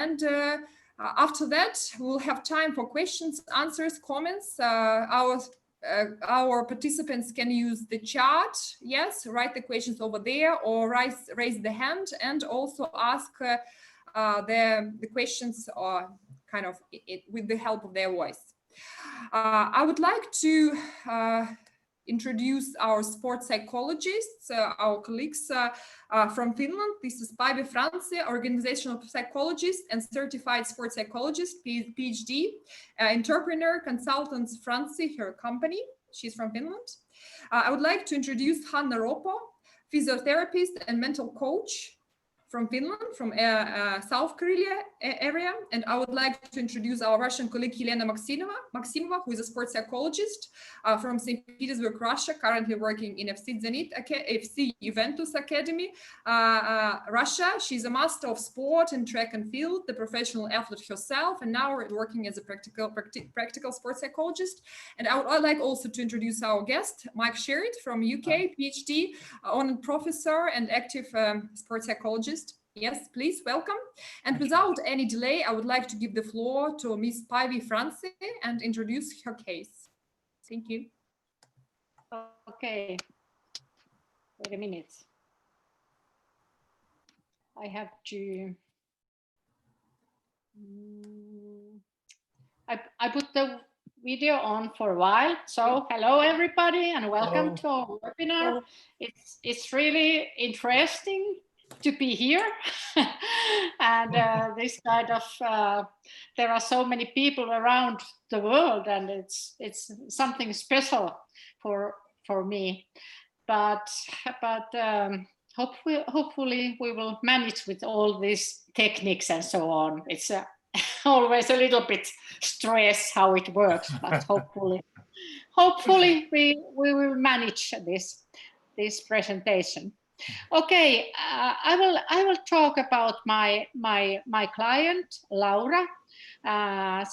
and after that, we'll have time for questions, answers, comments. Our participants can use the chat, yes, write the questions over there, or raise the hand, and also ask the questions kind of with the help of their voice. I would like to introduce our sports psychologists, our colleagues from Finland. This is Päivi Frantsi, organizational psychologist and certified sports psychologist, PhD, entrepreneur, consultant Frantsi, her company. She's from Finland. I would like to introduce Hanna Ropo, physiotherapist and mental coach from Finland, from South Karelia area. And I would like to introduce our Russian colleague, Elena Maximova, who is a sports psychologist from St. Petersburg, Russia, currently working in FC Zenit, FC Juventus Academy, Russia. She's a master of sport in track and field, the professional athlete herself, and now working as a practical sports psychologist. And I would like also to introduce our guest, Mike Sherritt from UK, PhD, honored professor and active sports psychologist. Yes, please, welcome. And without any delay, I would like to give the floor to Ms. Päivi Frantsi and introduce her case. Thank you. Okay, wait a minute. I have to... I put the video on for a while. So hello everybody and welcome to our webinar. It's really interesting to be here. And this kind of there are so many people around the world, and it's something special for me. But hopefully we will manage with all these techniques and so on. It's always a little bit stress how it works, but hopefully we will manage this presentation. Okay, I will talk about my client Laura.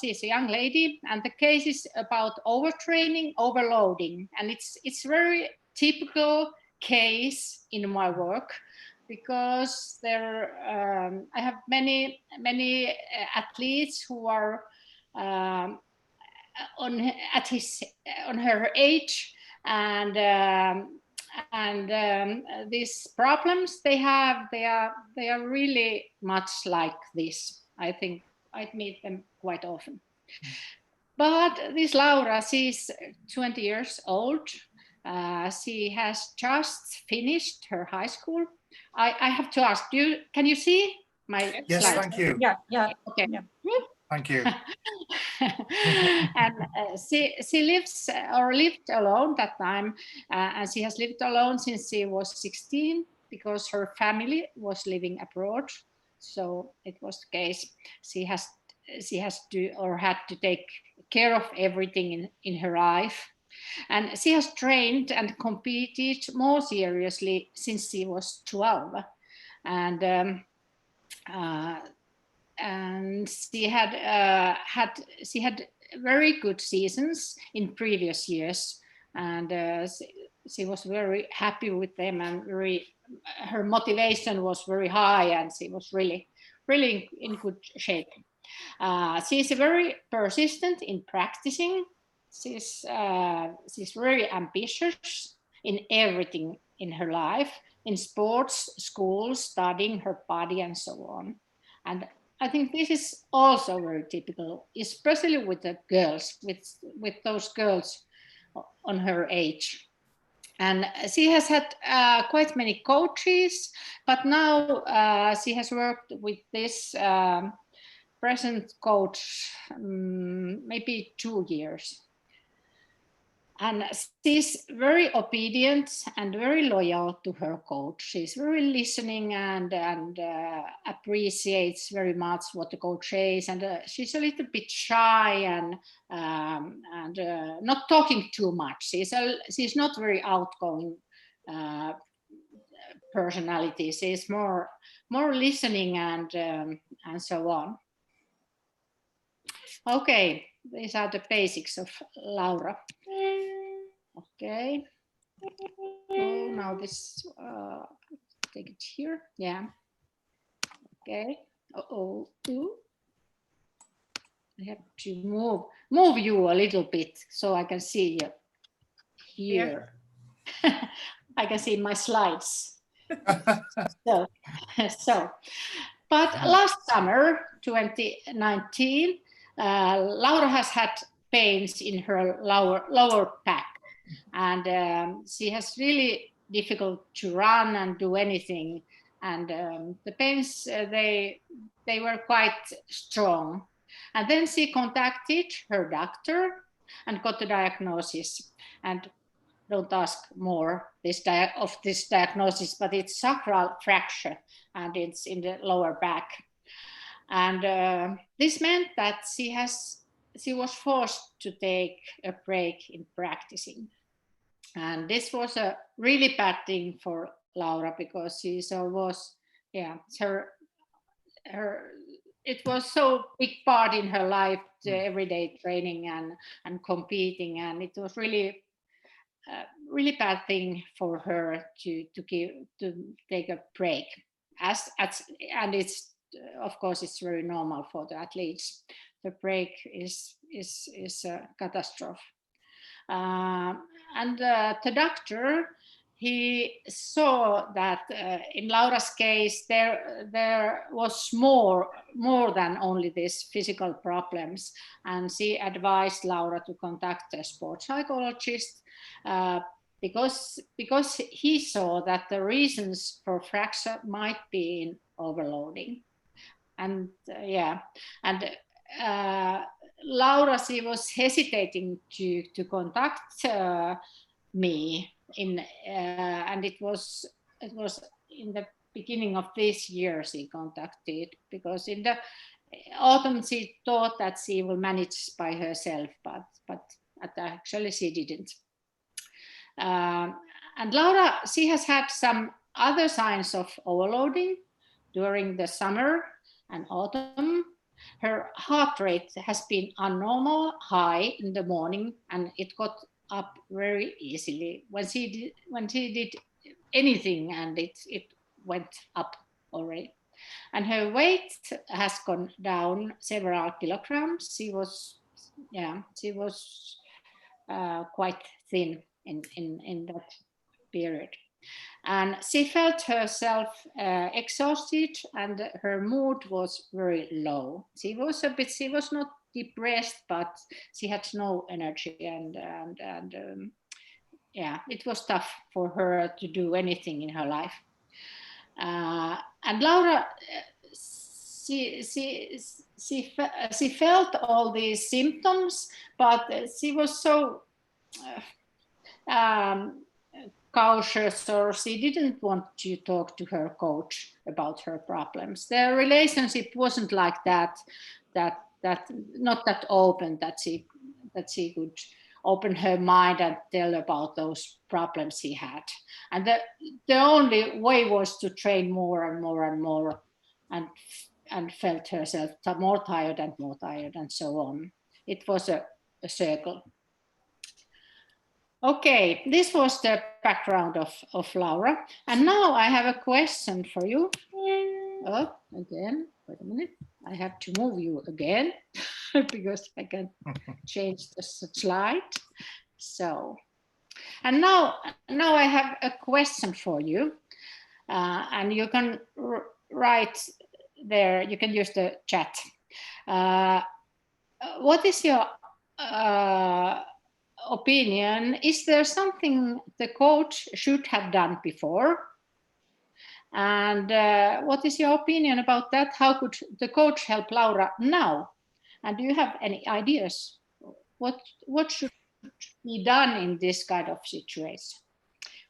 She's a young lady, and the case is about overtraining, overloading, and it's very typical case in my work, because I have many athletes who are on her age, and these problems they are really much like this. I think I meet them quite often. But this Laura, she's 20 years old. She has just finished her high school. I have to ask you, can you see my Yes, slide? thank you. Yeah. Okay. Yeah. Thank you. And she lives or lived alone that time, and she has lived alone since she was 16, because her family was living abroad. So it was the case. She has to, or had to, take care of everything in her life. And she has trained and competed more seriously since she was 12. And she had very good seasons in previous years, and she was very happy with them, and her motivation was very high, and she was really in good shape. She's very persistent in practicing. She's very ambitious in everything in her life, in sports, school, studying, her body, and so on. And I think this is also very typical, especially with the girls, with those girls on her age. And she has had quite many coaches, but now she has worked with this present coach maybe 2 years. And she's very obedient and very loyal to her coach. She's very listening and appreciates very much what the coach says. And she's a little bit shy and not talking too much. She's not very outgoing personality. She's more listening and so on. Okay, these are the basics of Laura. Okay. Oh, now this, take it here. Yeah. Okay. Oh, I have to move you a little bit so I can see you here. I can see my slides. so, but last summer, 2019, Laura has had pains in her lower back, and she has really difficult to run and do anything. And the pains, they were quite strong. And then she contacted her doctor and got the diagnosis. And don't ask more of this diagnosis, but it's sacral fracture and it's in the lower back. And this meant that she was forced to take a break in practicing. And this was a really bad thing for Laura because she was, it was so big part in her life, the everyday training and competing, and it was really bad thing for her to take a break. And it's of course it's very normal for the athletes. The break is a catastrophe. And the doctor, he saw that in Laura's case there was more than only these physical problems, and she advised Laura to contact a sports psychologist because he saw that the reasons for fracture might be in overloading. And Laura, she was hesitating to contact me and it was in the beginning of this year she contacted, because in the autumn she thought that she will manage by herself, but actually she didn't. And Laura, she has had some other signs of overloading during the summer and autumn. Her heart rate has been abnormal high in the morning, and it got up very easily when she did anything, and it went up already. And her weight has gone down several kilograms. She was quite thin in that period. And she felt herself exhausted, and her mood was very low. She was not depressed, but she had no energy, and it was tough for her to do anything in her life. And Laura, she felt all these symptoms, but she was so cautious, or she didn't want to talk to her coach about her problems. Their relationship wasn't like that not that open, that she could open her mind and tell about those problems she had. And the only way was to train more and more and more, and felt herself more tired and so on. It was a circle. Okay, this was the background of Laura. And now I have a question for you. Oh, again, wait a minute. I have to move you again because I can change the slide. So, and now I have a question for you. And you can write there, you can use the chat. What is your opinion? Is there something the coach should have done before? And what is your opinion about that? How could the coach help Laura now? And do you have any ideas? What should be done in this kind of situation?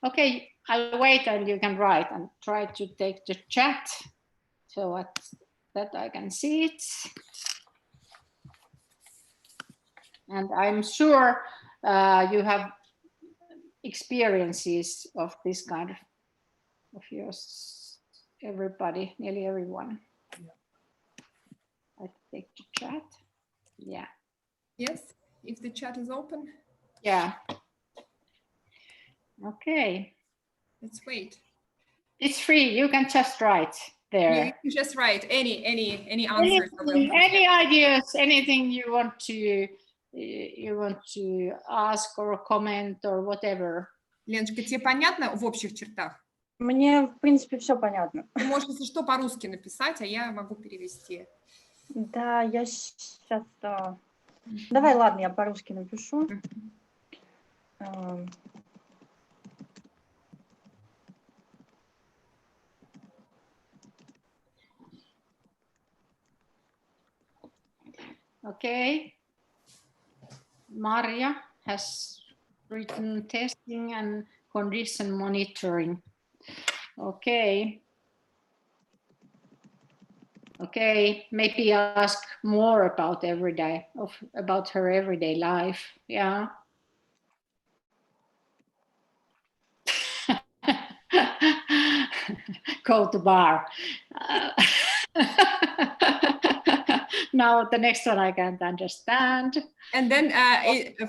Okay, I'll wait and you can write, and try to take the chat so that I can see it. And I'm sure you have experiences of this kind of yours, everybody, nearly everyone. I take the chat. Yeah. Yes, if the chat is open. Yeah. Okay. Let's wait. It's free. You can just write. there. You can just write any answers. Any ideas, anything you want to ask or comment or whatever. Леночка, тебе понятно в общих чертах? Мне, в принципе, все понятно. Ты можешь, если что, по-русски написать, а я могу перевести. Да, я сейчас... Давай, ладно, я по-русски напишу. Okay. Maria has written testing and condition monitoring. Okay. Okay, maybe ask more about about her everyday life. Yeah. Go to bar. Now the next one I can't understand. And then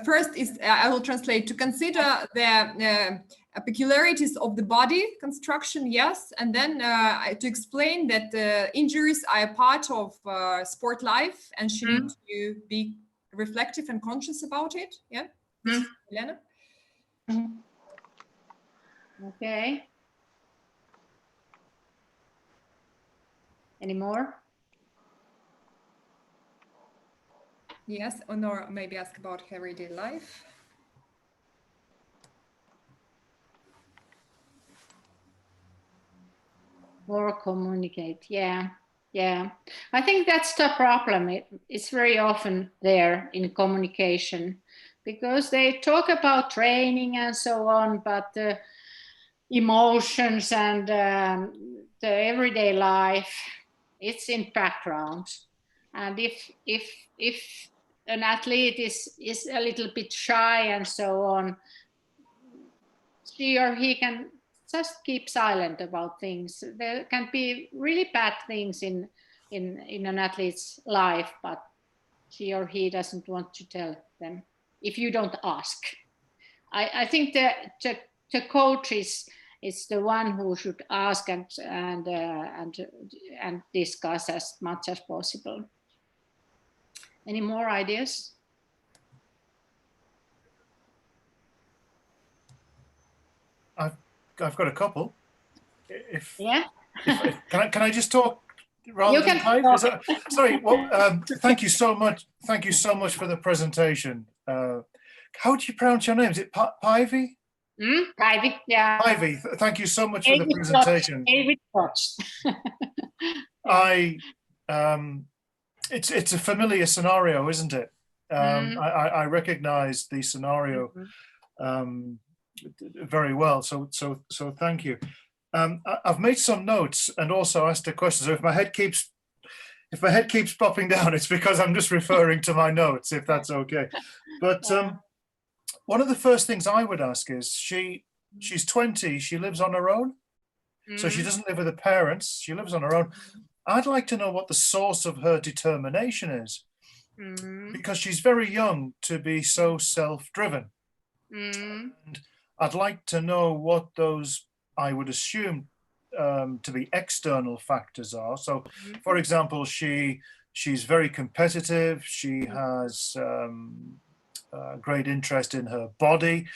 first is I will translate to consider the peculiarities of the body construction, yes, and then to explain that injuries are a part of sport life, and she needs to be reflective and conscious about it. Yeah, Elena. Okay. Any more? Yes, or maybe ask about her everyday life. More communicate, yeah. I think that's the problem. It's very often there in communication because they talk about training and so on, but the emotions and the everyday life, it's in background. And if an athlete is a little bit shy and so on, she or he can just keep silent about things. There can be really bad things in an athlete's life, but she or he doesn't want to tell them if you don't ask. I think the coach is the one who should ask and discuss as much as possible. Any more ideas? I've got a couple. Yeah. Can I just talk rather than type? Sorry. Well, thank you so much. Thank you so much for the presentation. How do you pronounce your name? Is it Päivi? Päivi, yeah. Päivi, thank you so much for the presentation. It's a familiar scenario, isn't it? I recognize the scenario very well, so thank you. I've made some notes and also asked a question. So if my head keeps popping down, it's because I'm just referring to my notes, if that's okay. But one of the first things I would ask is she's 20, she lives on her own, so she doesn't live with her parents. She lives on her own. I'd like to know what the source of her determination is, because she's very young to be so self-driven. And I'd like to know what those, I would assume, to be external factors are. So, for example, she's very competitive. She has great interest in her body.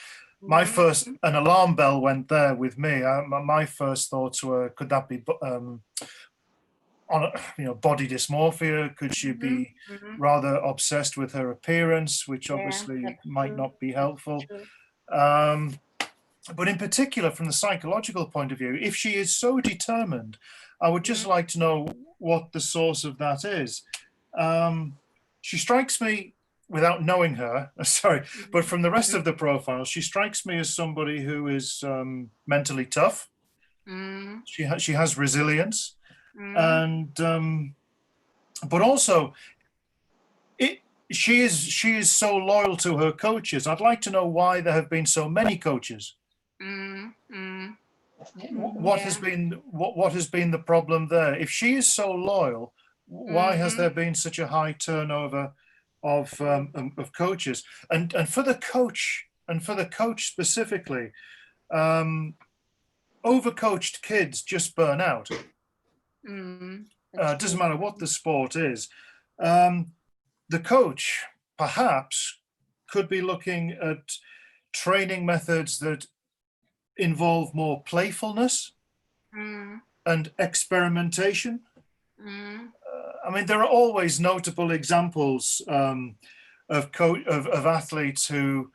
An alarm bell went there with me. My first thoughts were, could that be body dysmorphia? Could she be rather obsessed with her appearance, which obviously might not be helpful? But in particular, from the psychological point of view, if she is so determined, I would just like to know what the source of that is. She strikes me, without knowing her, but from the rest of the profile, she strikes me as somebody who is mentally tough. She has resilience, and but also she is so loyal to her coaches. I'd like to know why there have been so many coaches. What has been the problem there? If she is so loyal, why has there been such a high turnover of coaches? And for the coach specifically, overcoached kids just burn out. That's Doesn't true. matter what the sport is. The coach perhaps could be looking at training methods that involve more playfulness Mm, and experimentation. mm, I mean, there are always notable examples of athletes who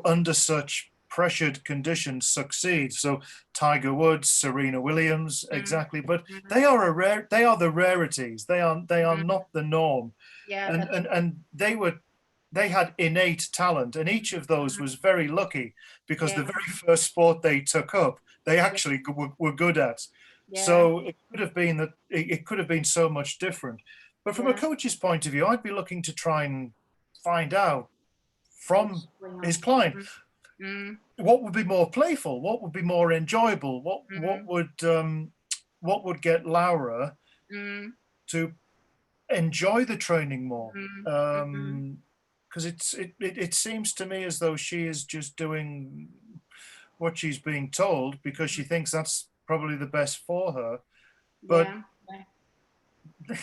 under such pressured conditions succeed. So Tiger Woods, Serena Williams, exactly. But mm. they are they are the rarities. They are not the norm. Yeah, And they had innate talent, and each of those was very lucky because the yeah, very first sport they took up, they yeah, actually were good at. yeah, So it could have been that it could have been so much different. But from a yeah. coach's point of view, I'd be looking to try and find out from What's going his on? client Mm, what would be more playful, what would be more enjoyable, mm, what would get Laura mm, to enjoy the training more. mm. Because it seems to me as though she is just doing what she's being told because she thinks that's probably the best for her. But Yeah,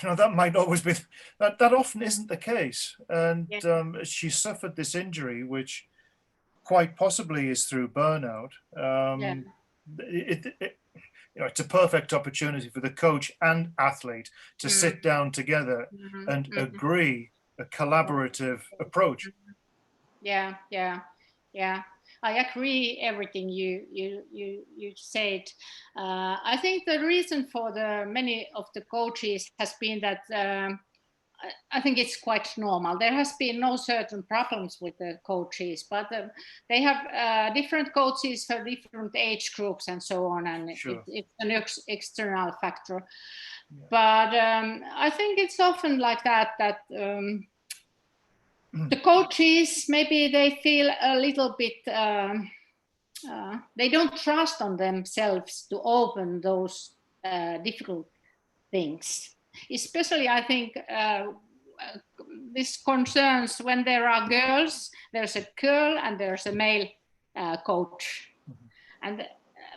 yeah, that might always be that often isn't the case. And yeah, she suffered this injury, which quite possibly is through burnout. yeah. It's a perfect opportunity for the coach and athlete to Mm, sit down together and mm. agree a collaborative approach. Yeah, yeah, yeah. I agree everything you said. I think the reason for the many of the coaches has been that I think it's quite normal. There has been no certain problems with the coaches, but they have different coaches for different age groups and so on, and Sure. it's an external factor. Yeah. But I think it's often like that the coaches maybe they feel a little bit they don't trust on themselves to open those difficult things. Especially, I think this concerns when there are girls. There's a girl and there's a male coach, and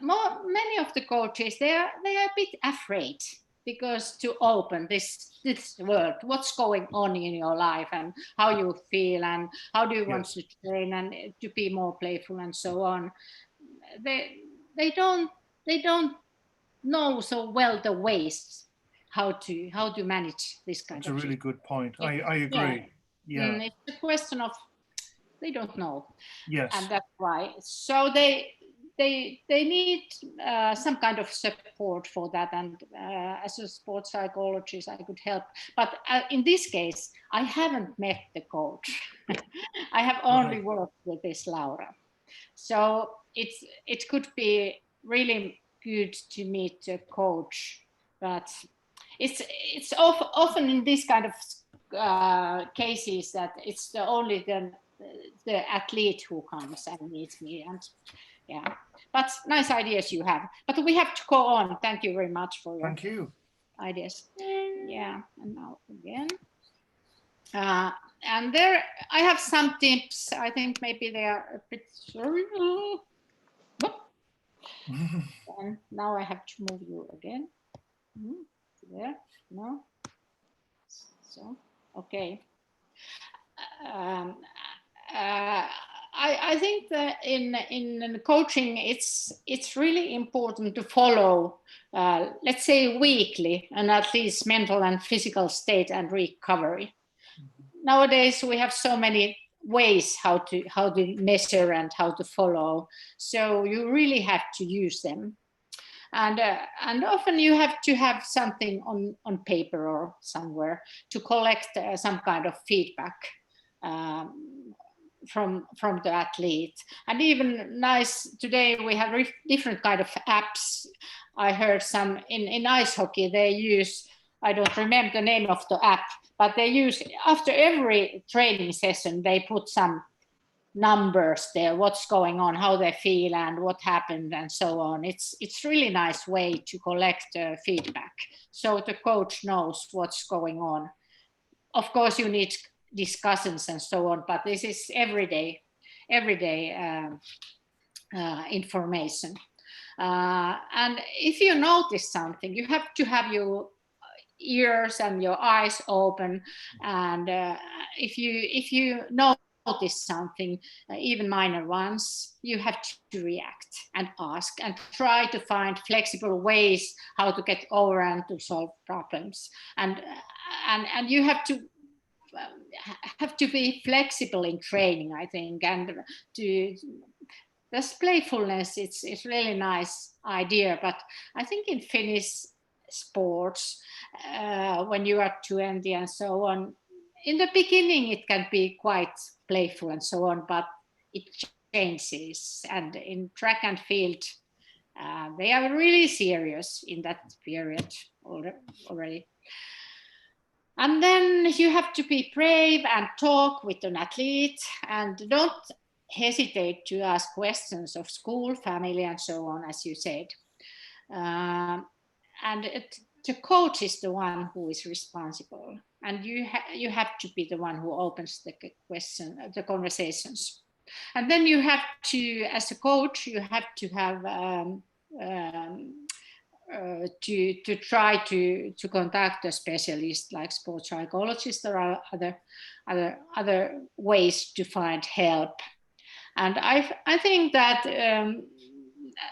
many of the coaches they are a bit afraid because to open this world, what's going on in your life and how you feel and how do you want Yes. to train and to be more playful and so on. They don't know so well the ways how to manage this kind That's a of really situation. good point. Yeah. I agree. Yeah. It's a question of they don't know, Yes. and that's why. So they need some kind of support for that, and as a sports psychologist, I could help. But in this case, I haven't met the coach. I have only Right. worked with this Laura. So it could be really good to meet a coach, but it's often in this kind of cases that it's only the athlete who comes and meets me, and yeah. But nice ideas you have. But we have to go on. Thank you very much for your Thank you. ideas. Yeah, and now again. And there, I have some tips. I think maybe they are a bit sorry. And now I have to move you again. There, no. So, okay. I think that in coaching, it's really important to follow, let's say, weekly, and at least mental and physical state and recovery. Nowadays we have so many ways how to measure and how to follow, so you really have to use them, and often you have to have something on paper or somewhere to collect some kind of feedback from the athlete. And even nice, today we have different kind of apps. I heard some in ice hockey they use, I don't remember the name of the app, but they use after every training session they put some numbers there, what's going on, how they feel and what happened and so on. It's really nice way to collect feedback so the coach knows what's going on. Of course you need discussions and so on, but this is everyday information. And if you notice something, you have to have your ears and your eyes open. And if you notice something, even minor ones, you have to react and ask and try to find flexible ways how to get over and to solve problems. And you have to be flexible in training, I think, and to this playfulness, it's really nice idea. But I think in Finnish sports, when you are 20 and so on, in the beginning it can be quite playful and so on, but it changes. And in track and field, they are really serious in that period already. And then you have to be brave and talk with an athlete, and don't hesitate to ask questions of school, family, and so on, as you said. And the coach is the one who is responsible, and you have to be the one who opens the conversations. And then you have to, as a coach, you have to have to try to contact a specialist like sports psychologist. There are other ways to find help. And I think that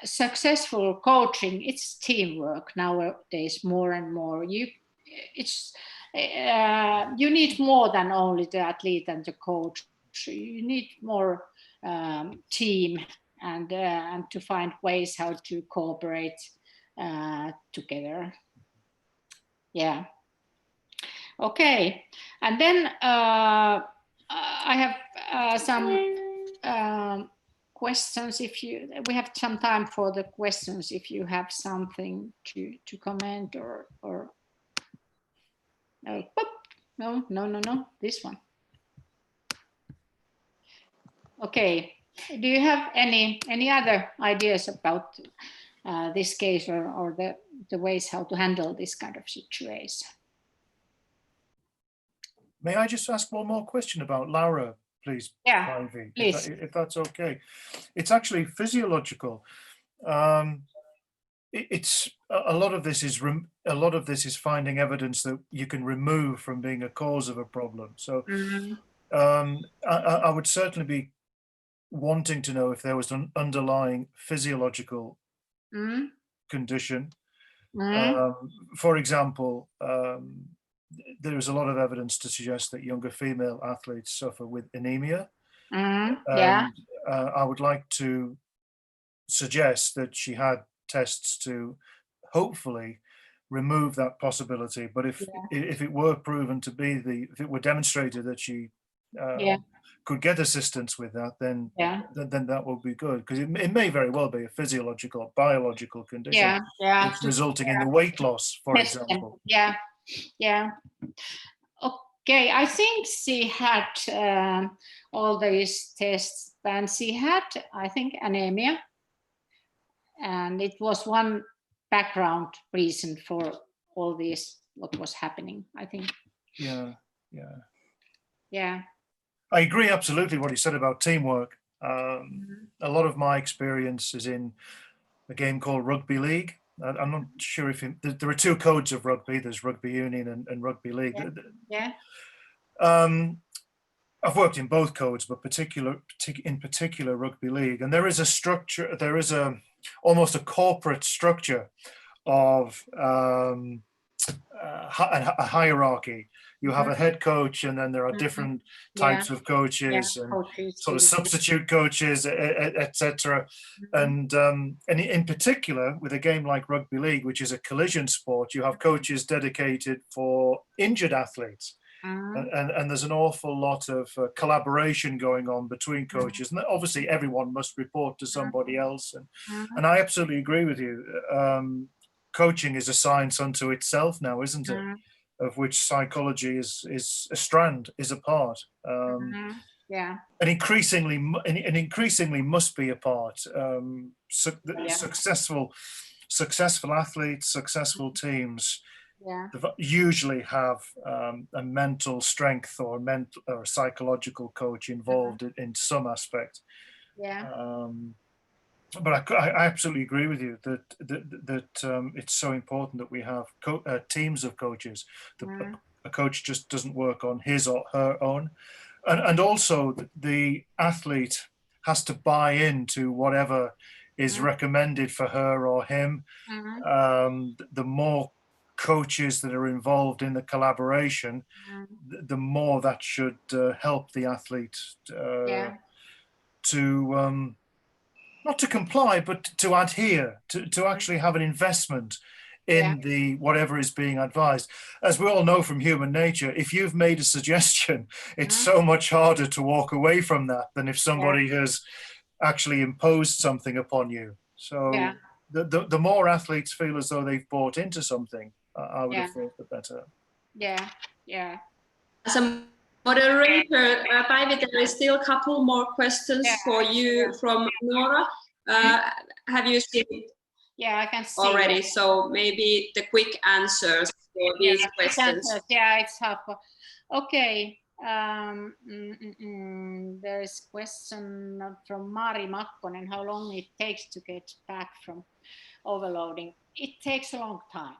successful coaching, it's teamwork nowadays more and more. You need more than only the athlete and the coach. You need more team and to find ways how to cooperate together. Yeah. Okay. And then I have some questions. We have some time for the questions, if you have something to comment or no, this one. Okay. Do you have any other ideas about this case or the ways how to handle this kind of situation? May I just ask one more question about Laura, please? Yeah, Päivi, please. if that's okay. It's actually physiological. It's a lot of this is finding evidence that you can remove from being a cause of a problem. So I would certainly be wanting to know if there was an underlying physiological condition. For example, there is a lot of evidence to suggest that younger female athletes suffer with anemia. Yeah. I would like to suggest that she had tests to hopefully remove that possibility. But if it were proven to be if it were demonstrated that she could get assistance with that, then that would be good, because it may very well be a physiological, biological condition. It's resulting in the weight loss, for example. Yeah. Okay, I think she had all these tests, and she had, I think, anemia, and it was one background reason for all this, what was happening, I think. Yeah. I agree absolutely what he said about teamwork. A lot of my experience is in a game called Rugby League. I'm not sure if there are two codes of rugby. There's rugby union and rugby league. Yeah. I've worked in both codes, but in particular rugby league. And there is a structure. There is almost a corporate structure of a hierarchy. You have a head coach, and then there are different types of coaches and sort of substitute coaches, etc. And in particular, with a game like rugby league, which is a collision sport, you have coaches dedicated for injured athletes. And there's an awful lot of collaboration going on between coaches, and obviously everyone must report to somebody else. And I absolutely agree with you. Coaching is a science unto itself now, isn't it? Of which psychology is a strand, is a part. And increasingly must be a part. Successful athletes, successful teams usually have a mental strength or or psychological coach involved in some aspect. But I absolutely agree with you that it's so important that we have teams of coaches. A coach just doesn't work on his or her own, and also the athlete has to buy into whatever is recommended for her or him. The more coaches that are involved in the collaboration, the more that should help the athlete to not to comply, but to adhere, to actually have an investment in the whatever is being advised. As we all know from human nature, if you've made a suggestion, it's so much harder to walk away from that than if somebody has actually imposed something upon you. So the more athletes feel as though they've bought into something, I would have thought the better. As a moderator, Päivi, there is still a couple more questions for you from Nora. Have you seen it? Yeah, I can see already. That. So maybe the quick answers for these questions. It's helpful. Okay. There is a question from Mari Makkonen, how long it takes to get back from overloading. It takes a long time.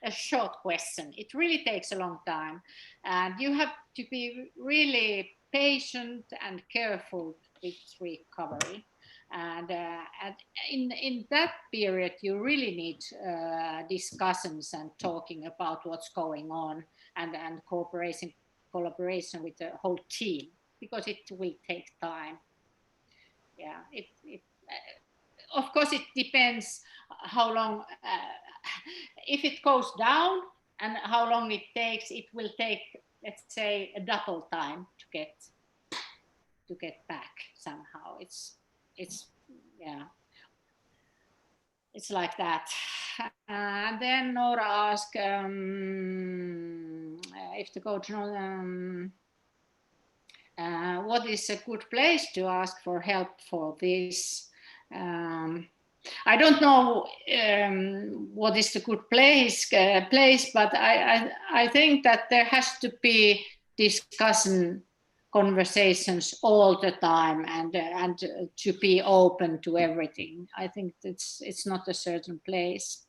A short question. It really takes a long time, and you have to be really patient and careful with recovery. And in that period, you really need discussions and talking about what's going on, and collaboration with the whole team, because it will take time. Yeah, of course it depends how long. If it goes down and how long it takes, it will take, let's say, a double time to get back somehow. It's like that. And then Nora asked if the coach knows what is a good place to ask for help for this. I don't know what is the good place, but I think that there has to be conversations all the time, and to be open to everything. I think it's not a certain place.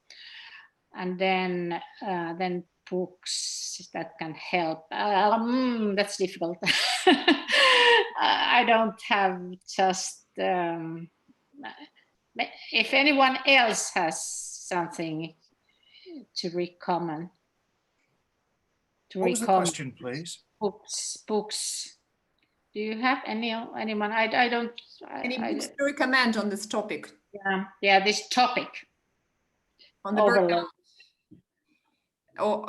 And then books that can help. That's difficult. I don't have just. If anyone else has something to recommend. What was the question, please? Books. Do you have anyone? I don't. Any books to recommend on this topic? Yeah, this topic. On the burnout.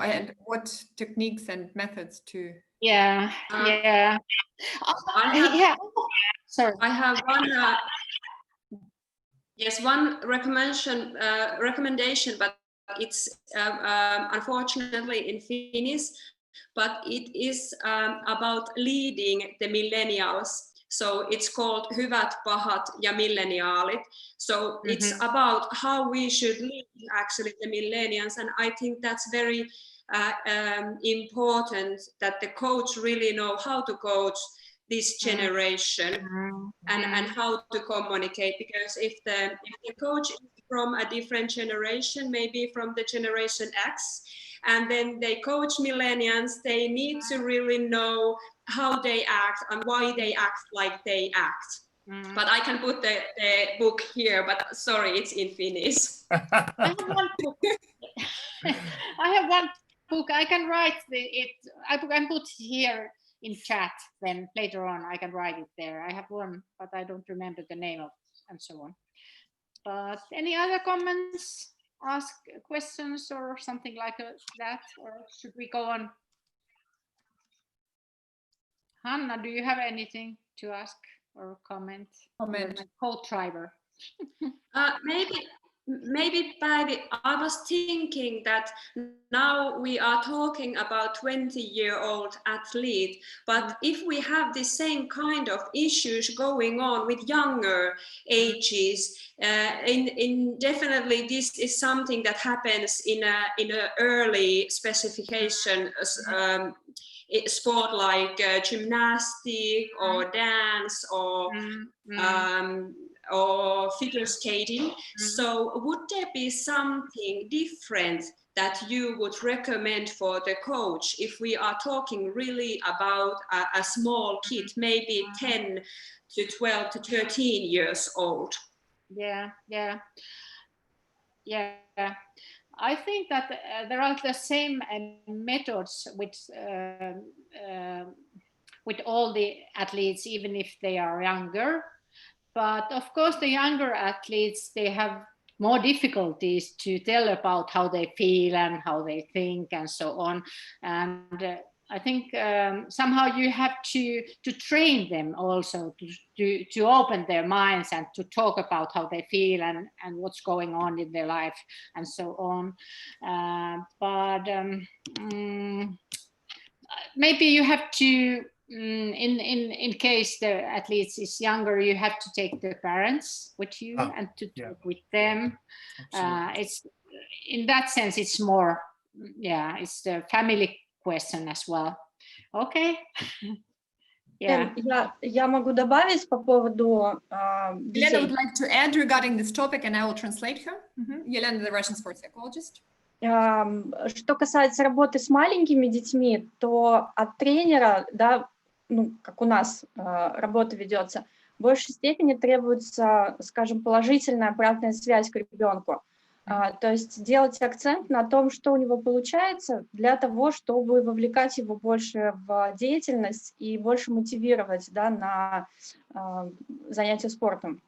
And what techniques and methods to? Yeah. Sorry. I have one. Yes, one recommendation, but it's unfortunately in Finnish, but it is about leading the millennials. So it's called Hyvät, pahat ja milleniaalit. So it's about how we should lead actually the millennials, and I think that's very important that the coach really know how to coach this generation and how to communicate, because if the coach is from a different generation, maybe from the generation X, and then they coach millennials, they need to really know how they act and why they act like they act. But I can put the book here, but sorry, it's in Finnish. I have one book. I have one book. I can write it. I can put here in chat, then later on I can write it there. I have one, but I don't remember the name of, and so on. But any other comments, ask questions or something like that, or should we go on? Hanna, do you have anything to ask or comment? Coach driver. Maybe Päivi, I was thinking that now we are talking about 20-year-old athlete, but if we have the same kind of issues going on with younger ages, definitely this is something that happens in a early specification sport like gymnastic or dance or or figure skating. So would there be something different that you would recommend for the coach if we are talking really about a small kid, maybe 10 to 12 to 13 years old? Yeah. I think that there are the same methods with all the athletes, even if they are younger. But of course, the younger athletes, they have more difficulties to tell about how they feel and how they think and so on. And I think somehow you have to train them also to open their minds and to talk about how they feel and what's going on in their life and so on. Maybe you have to, in case the athletes is younger, you have to take the parents with you and to talk with them. It's in that sense, it's more, it's the family question as well. Okay. Я могу добавить по поводу Елена would like to add regarding this topic, and I will translate her. Елена, the Russian sports psychologist. Что касается работы с маленькими детьми, то от тренера, да, ну, как у нас работа ведется, в большей степени требуется, скажем, положительная обратная связь к ребенку. То есть делать акцент на том, что у него получается, для того, чтобы вовлекать его больше в деятельность и больше мотивировать, да, на занятия спортом.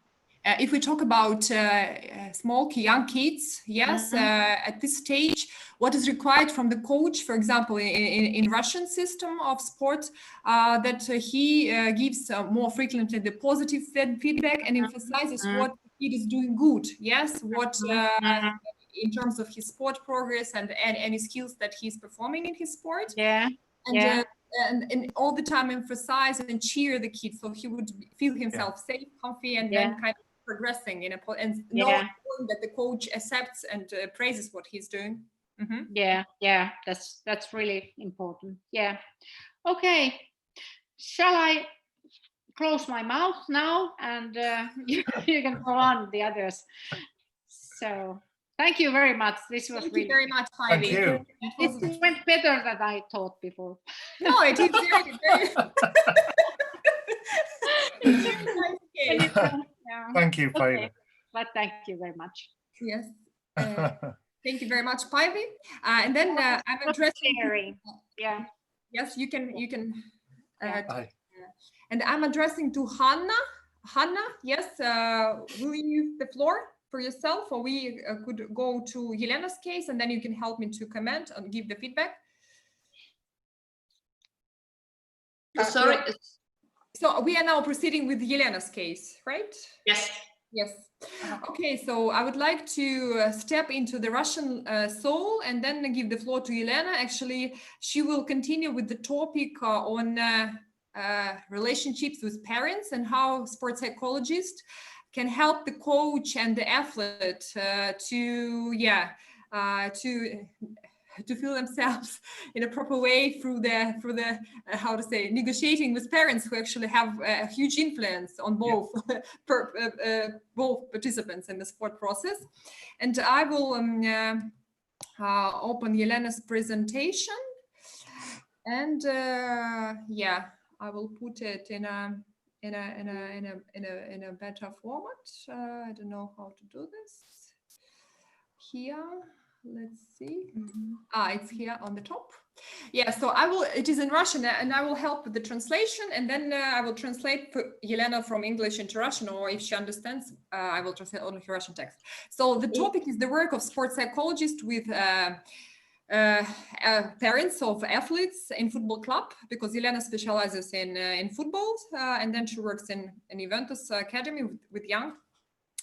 If we talk about small, young kids, yes, at this stage, what is required from the coach, for example, in Russian system of sport, that he gives more frequently the positive feedback and emphasizes what the kid is doing good, yes, what in terms of his sport progress and any skills that he's performing in his sport. And all the time emphasize and cheer the kid so he would feel himself safe, comfy, and then kind of progressing in knowing that the coach accepts and praises what he's doing. That's really important. Okay, shall I close my mouth now and you can go on the others? So thank you very much. This was thank really you very much, Thank Päivi. you. It went better than I thought before. No, it is very nice game. Thank you, Päivi. But thank you very much. Yes. Thank you very much, Päivi. And then I'm addressing. Yes, you can. And I'm addressing to Hanna. Hanna, yes. Will you use the floor for yourself, or we could go to Yelena's case, and then you can help me to comment and give the feedback. Sorry. So we are now proceeding with Yelena's case, right? Yes. Yes. Okay, so I would like to step into the Russian soul and then give the floor to Yelena. Actually, she will continue with the topic on relationships with parents and how sports psychologists can help the coach and the athlete to feel themselves in a proper way through the how to say, negotiating with parents who actually have a huge influence on both both participants in the sport process. And I will open Yelena's presentation, and I will put it in a better format. I don't know how to do this here. Let's see. It's here on the top. So it is in Russian, and I will help with the translation, and then I will translate for Yelena from English into Russian, or if she understands, I will translate only her Russian text. So the topic is the work of sports psychologists with parents of athletes in football club, because Yelena specializes in football, and then she works in an Juventus academy with young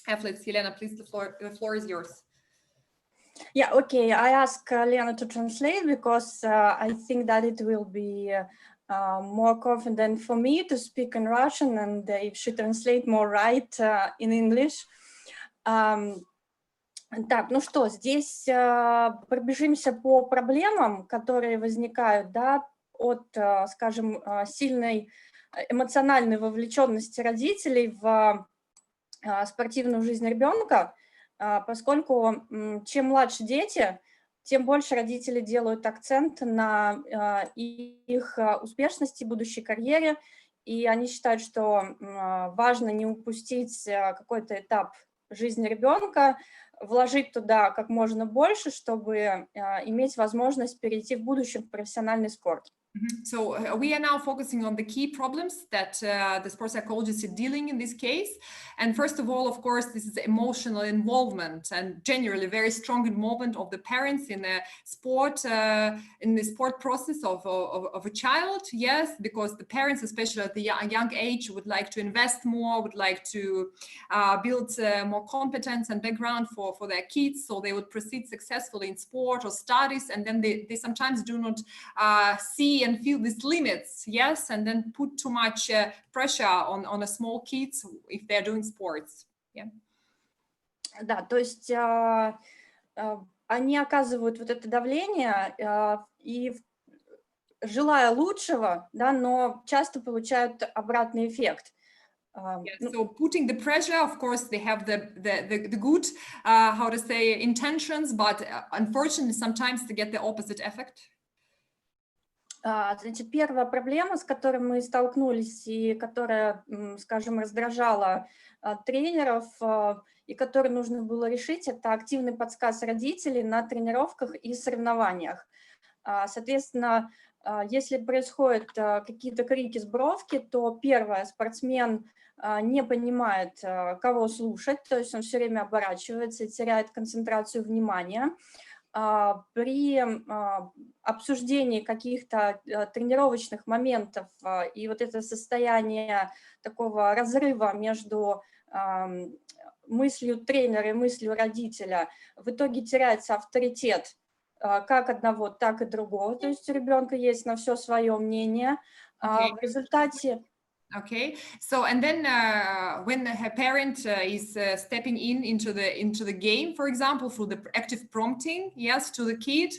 athletes. Yelena, please, the floor is yours. Yeah, okay. I ask Lena to translate because I think that it will be more confident for me to speak in Russian, and if she translate more right in English. Так, ну что, здесь пробежимся по проблемам, которые возникают, да, от, скажем, сильной эмоциональной вовлеченности родителей в спортивную жизнь ребенка, поскольку чем младше дети, тем больше родители делают акцент на их успешности, будущей карьере, и они считают, что важно не упустить какой-то этап жизни ребенка, вложить туда как можно больше, чтобы иметь возможность перейти в будущем в профессиональный спорт. So we are now focusing on the key problems that the sports psychologists are dealing in this case. And first of all, of course, this is emotional involvement and generally very strong involvement of the parents in the sport process of a child. Yes, because the parents, especially at the young age, would like to invest more, would like to build more competence and background for their kids, so they would proceed successfully in sport or studies, and then they sometimes do not see and feel these limits, yes, and then put too much pressure on a small kids if they're doing sports. Yeah. Да, то есть они оказывают вот это давление и желая лучшего, да, но часто получают обратный эффект. Yeah, so putting the pressure, of course, they have the good, how to say, intentions, but unfortunately, sometimes they get the opposite effect. Значит, первая проблема, с которой мы столкнулись и которая, скажем, раздражала тренеров и которую нужно было решить, это активный подсказ родителей на тренировках и соревнованиях. Соответственно, если происходят какие-то крики с бровки, то первое, спортсмен не понимает, кого слушать, то есть он все время оборачивается и теряет концентрацию внимания. При обсуждении каких-то тренировочных моментов и вот это состояние такого разрыва между мыслью тренера и мыслью родителя, в итоге теряется авторитет как одного, так и другого, то есть у ребенка есть на все свое мнение. В результате... Okay, so and then when her parent is stepping into the game, for example, through the active prompting, yes, to the kid,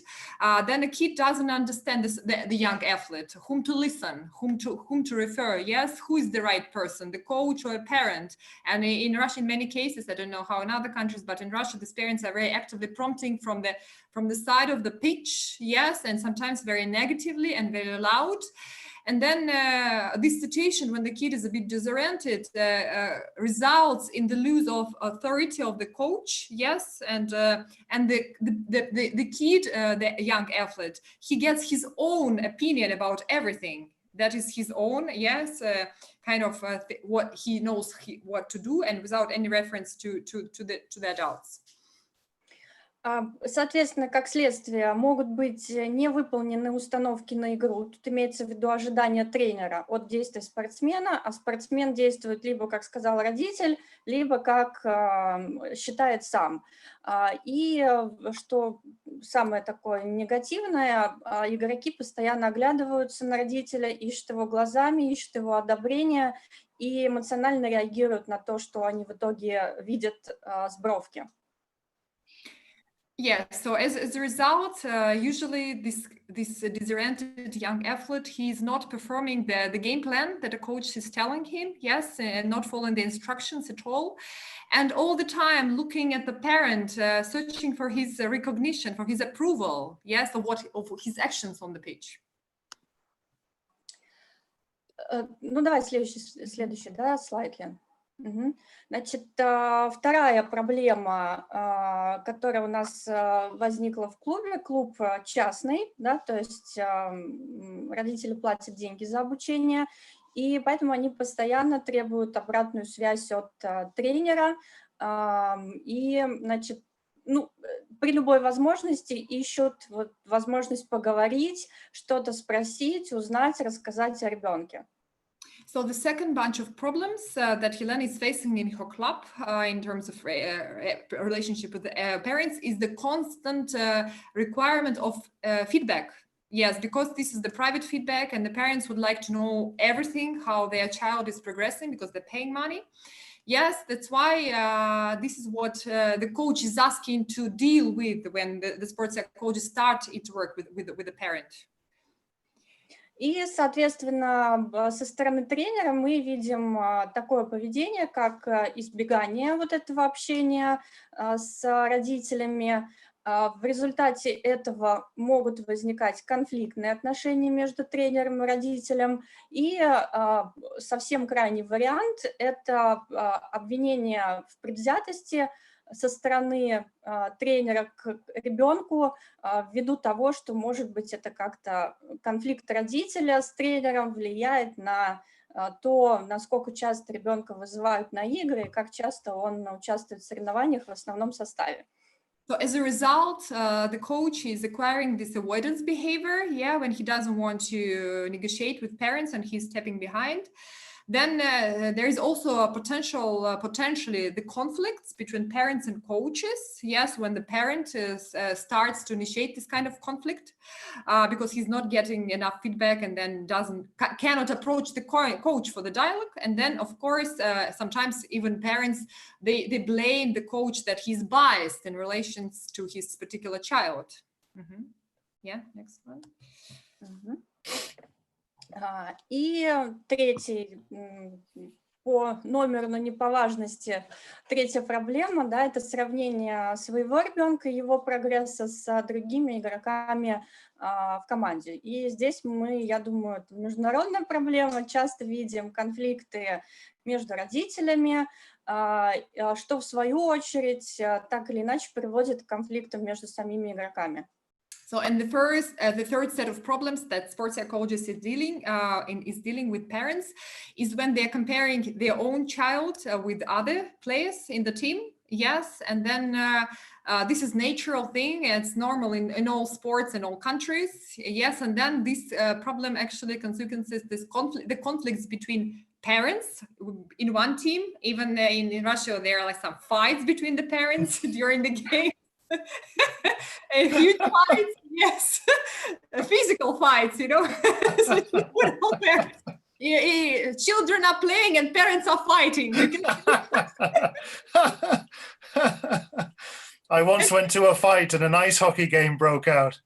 then the kid doesn't understand the young athlete, whom to listen, whom to refer, yes, who is the right person, the coach or a parent. And in Russia, in many cases, I don't know how in other countries, but in Russia, these parents are very actively prompting from the side of the pitch, yes, and sometimes very negatively and very loud. And then this situation, when the kid is a bit disoriented, results in the loss of authority of the coach, yes, and the kid, the young athlete, he gets his own opinion about everything. That is his own, yes, kind of what he knows what to do, and without any reference to the adults. Соответственно, как следствие, могут быть невыполнены установки на игру. Тут имеется в виду ожидание тренера от действия спортсмена, а спортсмен действует либо, как сказал родитель, либо как считает сам. И что самое такое негативное, игроки постоянно оглядываются на родителя, ищут его глазами, ищут его одобрения и эмоционально реагируют на то, что они в итоге видят с бровки. Yeah, so as a result, usually this disoriented young athlete, he is not performing the game plan that the coach is telling him, yes, and not following the instructions at all. And all the time looking at the parent, searching for his recognition, for his approval, yes, of his actions on the pitch. Ну, давай следующий, да, слайд, Лен. Значит, вторая проблема, которая у нас возникла в клубе, клуб частный, да, то есть родители платят деньги за обучение, и поэтому они постоянно требуют обратную связь от тренера, и, значит, ну, при любой возможности ищут вот возможность поговорить, что-то спросить, узнать, рассказать о ребенке. So the second bunch of problems that Helena is facing in her club in terms of relationship with the parents is the constant requirement of feedback. Yes, because this is the private feedback and the parents would like to know everything, how their child is progressing because they're paying money. Yes, that's why this is what the coach is asking to deal with when the sports psychologist start its work with the parent. И, соответственно, со стороны тренера мы видим такое поведение, как избегание вот этого общения с родителями. В результате этого могут возникать конфликтные отношения между тренером и родителем. И совсем крайний вариант – это обвинение в предвзятости со стороны тренера к ребенку ввиду того, что, может быть, это как-то конфликт родителя с тренером влияет на то, насколько часто ребенка вызывают на игры и как часто он участвует в соревнованиях в основном составе. So as a result, the coach is acquiring this avoidance behavior, yeah, when he doesn't want to negotiate with parents and he's stepping behind. Then there is also a potentially the conflicts between parents and coaches. Yes, when the parent starts to initiate this kind of conflict because he's not getting enough feedback and then cannot approach the coach for the dialogue. And then, of course, sometimes even parents, they blame the coach that he's biased in relation to his particular child. Mm-hmm. Yeah, next one. Mm-hmm. И третий по номеру, но не по важности, третья проблема, да, это сравнение своего ребенка, его прогресса с другими игроками в команде. И здесь мы, я думаю, это международная проблема, часто видим конфликты между родителями, что в свою очередь так или иначе приводит к конфликтам между самими игроками. So, and the third set of problems that sports psychologists is dealing with parents is when they're comparing their own child with other players in the team. Yes, and then this is natural thing. It's normal in all sports in all countries. Yes, and then this problem actually consequences the conflicts between parents in one team. Even in Russia, there are like some fights between the parents during the game. Huge fights, yes, physical fights, you know. So children are playing and parents are fighting. I once went to a fight and an ice hockey game broke out.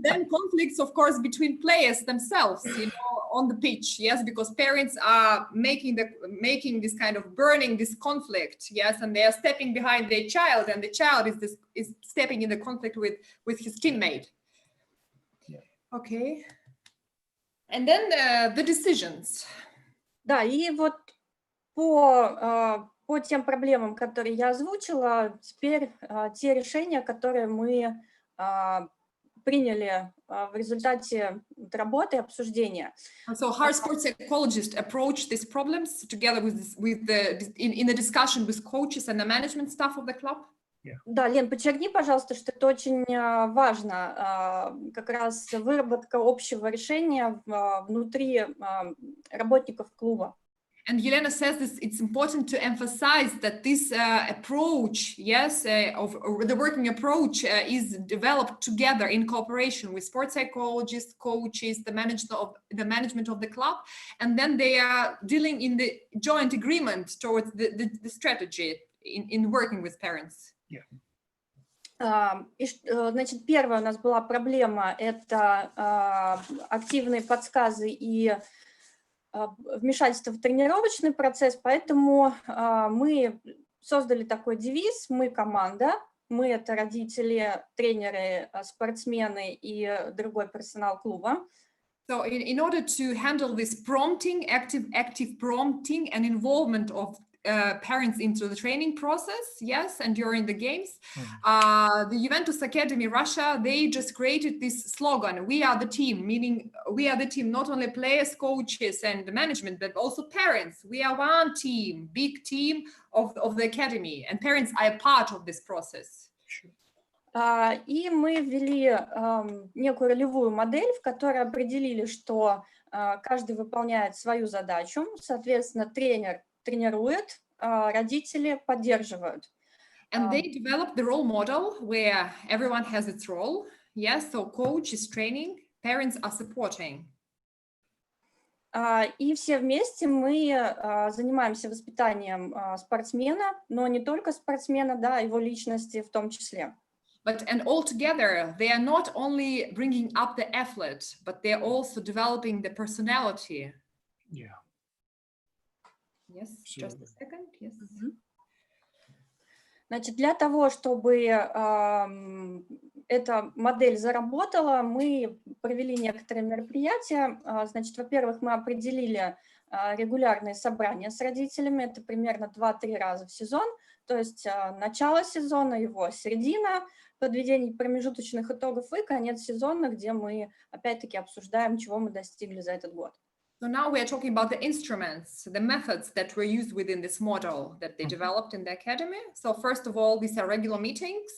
Then conflicts, of course, between players themselves, you know, on the pitch, yes, because parents are making this kind of burning this conflict, yes, and they are stepping behind their child, and the child is stepping in the conflict with his teammate. Yeah. Okay. And then the decisions. Да, и вот по тем проблемам, которые я озвучила, теперь те решения, которые мы приняли в результате работы и обсуждения. So how sports psychologists approach these problems together in the discussion with coaches and the management staff of the club? Yeah. Да, Лен, подчеркни, пожалуйста, что это очень важно, как раз выработка общего решения внутри работников клуба. And Yelena says this, it's important to emphasize that this approach, yes, of the working approach is developed together in cooperation with sports psychologists, coaches, the management of the club, and then they are dealing in the joint agreement towards the strategy in working with parents. Yeah. Значит, первая у нас была проблема, это активные подсказы и вмешательство в тренировочный процесс, поэтому мы создали такой девиз: мы команда, мы это родители, тренеры, спортсмены и другой персонал клуба. So in order to handle this prompting, active prompting and involvement of parents into the training process, yes, and during the games, the Juventus Academy Russia, they just created this slogan: we are the team, meaning we are the team, not only players, coaches and management, but also parents. We are one team, big team of the academy, and parents are a part of this process. И мы ввели некую ролевую модель, в которой определили, что каждый выполняет свою задачу, соответственно, тренер тренирует, родители поддерживают. And they developed the role model where everyone has its role. Yes, so coach is training, parents are supporting. И все вместе мы занимаемся воспитанием спортсмена, но не только спортсмена, да, его личности в том числе. And altogether, they are not only bringing up the athlete, but they're also developing the personality. Yeah. Yes, just a second. Yes. Значит, для того, чтобы эта модель заработала, мы провели некоторые мероприятия. Значит, во-первых, мы определили регулярные собрания с родителями. Это примерно 2-3 раза в сезон. То есть начало сезона, его середина, подведение промежуточных итогов и конец сезона, где мы опять-таки обсуждаем, чего мы достигли за этот год. So now we are talking about the instruments, the methods that were used within this model that they developed in the academy. So first of all, these are regular meetings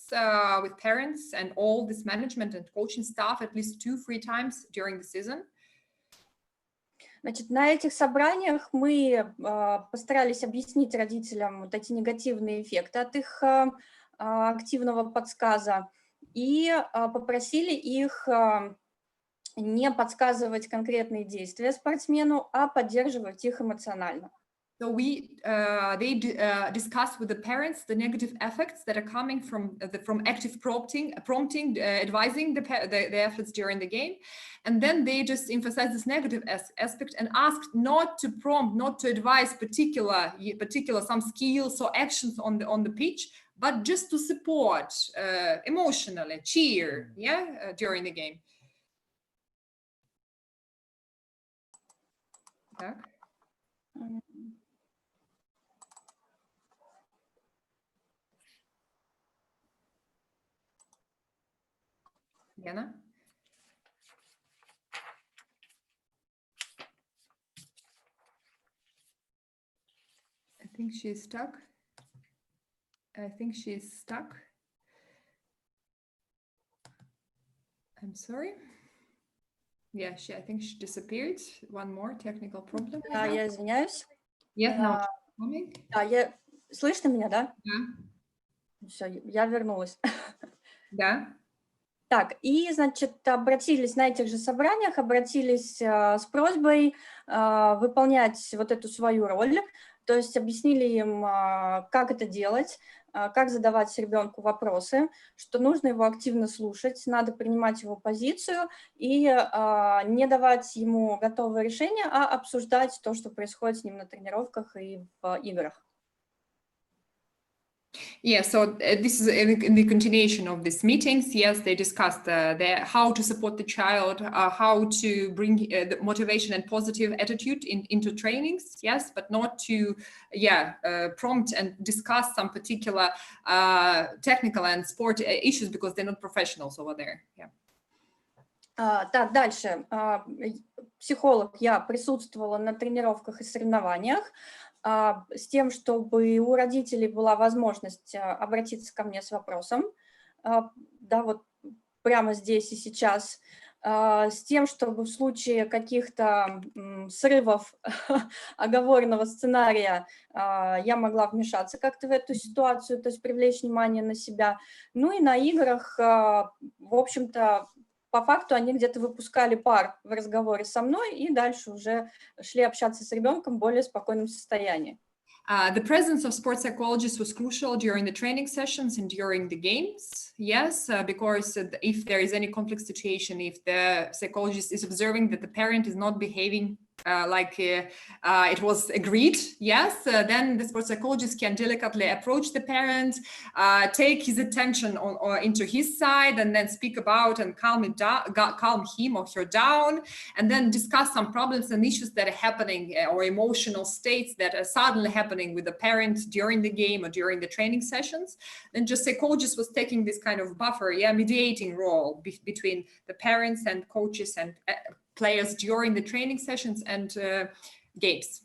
with parents and all this management and coaching staff at least 2-3 times during the season. Значит, на этих собраниях мы постарались объяснить родителям вот эти негативные эффекты от их активного подсказа и попросили их не подсказывать конкретные действия спортсмену, а поддерживать их эмоционально. So they discussed with the parents the negative effects that are coming from active prompting, advising the athletes during the game, and then they just emphasized this negative aspect and asked not to prompt, not to advise particular some skills or actions on the pitch, but just to support emotionally, cheer, during the game. Так. Лена? I think she's stuck. I'm sorry. Yeah, I think she disappeared. One more technical problem. Я извиняюсь. Yes, no, coming. Слышно меня, да? Да. Все, я вернулась. Да. Так, и, значит, обратились на этих же собраниях, обратились с просьбой выполнять вот эту свою роль, то есть объяснили им, как это делать, как задавать ребенку вопросы, что нужно его активно слушать, надо принимать его позицию и не давать ему готовое решение, а обсуждать то, что происходит с ним на тренировках и в играх. Yeah, so this is in the continuation of these meetings. Yes, they discussed how to support the child, how to bring the motivation and positive attitude into trainings. Yes, but not to, prompt and discuss some particular technical and sport issues because they're not professionals over there. Yeah. Так, дальше. Психолог, я присутствовала на тренировках и соревнованиях с тем, чтобы у родителей была возможность обратиться ко мне с вопросом, да, вот прямо здесь и сейчас, с тем, чтобы в случае каких-то срывов оговоренного сценария я могла вмешаться как-то в эту ситуацию, то есть привлечь внимание на себя. Ну и на играх, в общем-то, по факту они где-то выпускали пар в разговоре со мной и дальше уже шли общаться с ребенком в более спокойном состоянии. The presence of sports psychologists was crucial during the training sessions and during the games. Yes, because if there is any conflict situation, if the psychologist is observing that the parent is not behaving like it was agreed, yes, then the sports psychologist can delicately approach the parent, take his attention or into his side, and then speak about and calm him or her down, and then discuss some problems and issues that are happening or emotional states that are suddenly happening with the parent during the game or during the training sessions. Then just psychologist was taking this kind of buffer, mediating role between the parents and coaches and players during the training sessions and games.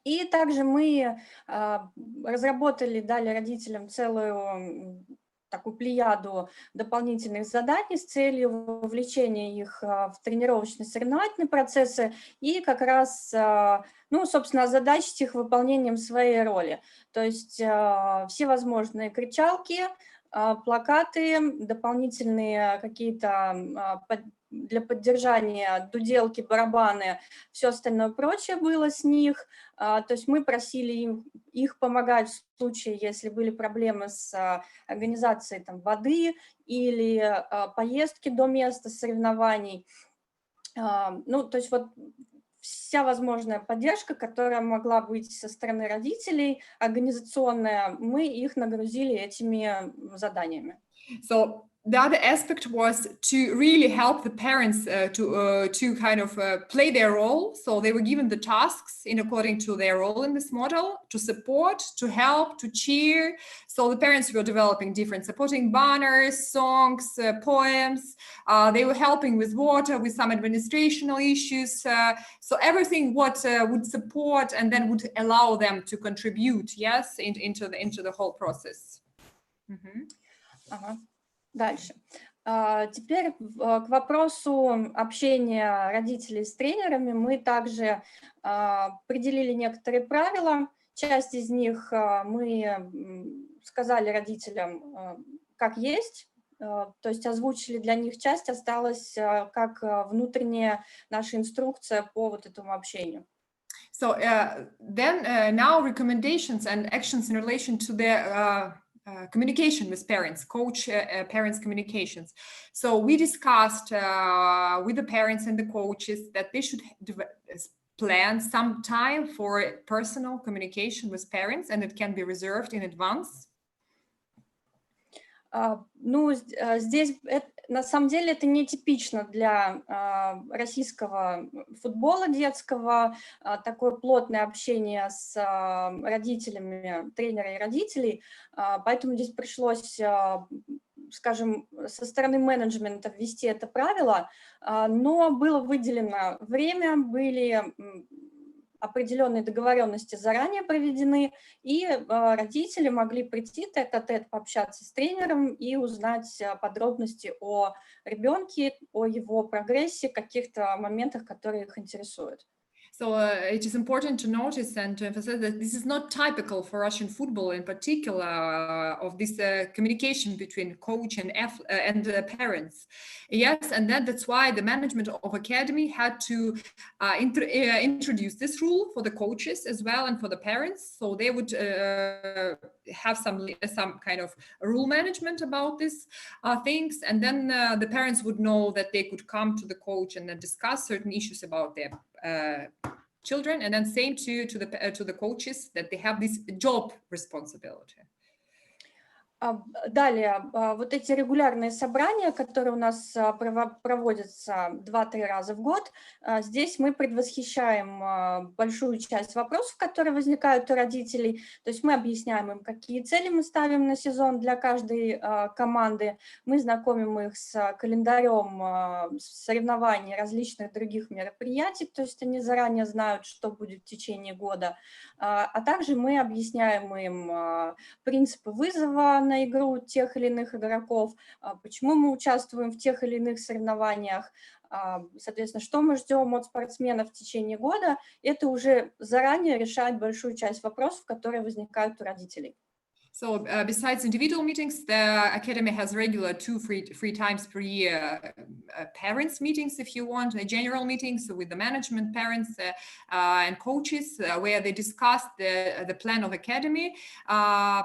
И также мы разработали, дали родителям целую такую плеяду дополнительных заданий с целью вовлечения их в тренировочные соревновательные процессы и как раз, собственно, озадачить их выполнением своей роли. То есть все возможные кричалки, плакаты, дополнительные какие-то для поддержания, дуделки, барабаны, все остальное прочее было с них. То есть мы просили их помогать в случае, если были проблемы с организацией там, воды или поездки до места соревнований. Ну, то есть вот вся возможная поддержка, которая могла быть со стороны родителей, организационная, мы их нагрузили этими заданиями. So the other aspect was to really help the parents to kind of play their role. So they were given the tasks in according to their role in this model, to support, to help, to cheer. So the parents were developing different supporting banners, songs, poems. They were helping with water, with some administrational issues. So everything what would support and then would allow them to contribute, yes, into the whole process. Mm-hmm. Ага. Дальше. Теперь к вопросу общения родителей с тренерами мы также определили некоторые правила. Часть из них мы сказали родителям как есть, то есть озвучили для них, часть осталась как внутренняя наша инструкция по вот этому общению. So then now recommendations and actions in relation to their communication with parents, coach parents communications. So we discussed with the parents and the coaches that they should plan some time for personal communication with parents, and it can be reserved in advance. Ну, здесь на самом деле это нетипично для российского футбола детского, такое плотное общение с родителями, тренера и родителей, поэтому здесь пришлось, скажем, со стороны менеджмента ввести это правило, но было выделено время, были определенные договоренности заранее проведены, и родители могли прийти тет-а-тет, пообщаться с тренером и узнать подробности о ребенке, о его прогрессе, каких-то моментах, которые их интересуют. So it is important to notice and to emphasize that this is not typical for Russian football in particular of this communication between coach and parents. Yes, and that's why the management of academy had to introduce this rule for the coaches as well and for the parents. So they would have some kind of rule management about these things, and then the parents would know that they could come to the coach and then discuss certain issues about their children, and then same to the coaches that they have this job responsibility. Далее, вот эти регулярные собрания, которые у нас проводятся 2-3 раза в год, здесь мы предвосхищаем большую часть вопросов, которые возникают у родителей. То есть мы объясняем им, какие цели мы ставим на сезон для каждой команды, мы знакомим их с календарем соревнований, различных других мероприятий, то есть они заранее знают, что будет в течение года, а также мы объясняем им принципы вызова на игру тех или иных игроков, почему мы участвуем в тех или иных соревнованиях, соответственно, что мы ждем от спортсменов в течение года, это уже заранее решает большую часть вопросов, которые возникают у родителей. So besides individual meetings, the academy has regular 2 free times per year parents meetings, if you want, general meetings with the management, parents and coaches, where they discuss the plan of academy,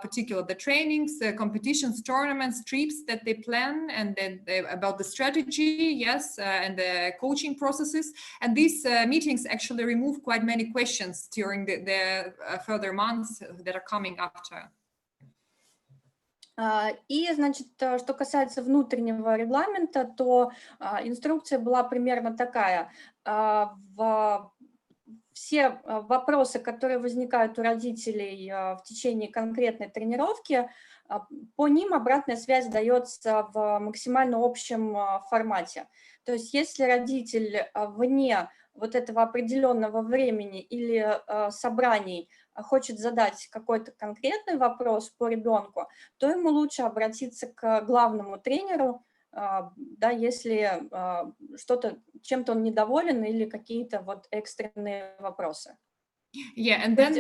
particularly the trainings, competitions, tournaments, trips that they plan, and then about the strategy, yes, and the coaching processes. And these meetings actually remove quite many questions during the further months that are coming after. И, значит, что касается внутреннего регламента, то инструкция была примерно такая. Все вопросы, которые возникают у родителей в течение конкретной тренировки, по ним обратная связь дается в максимально общем формате. То есть если родитель вне вот этого определенного времени или собраний хочет задать какой-то конкретный вопрос по ребенку, то ему лучше обратиться к главному тренеру, да, если чем-то он недоволен или какие-то вот экстренные вопросы. Yeah, and then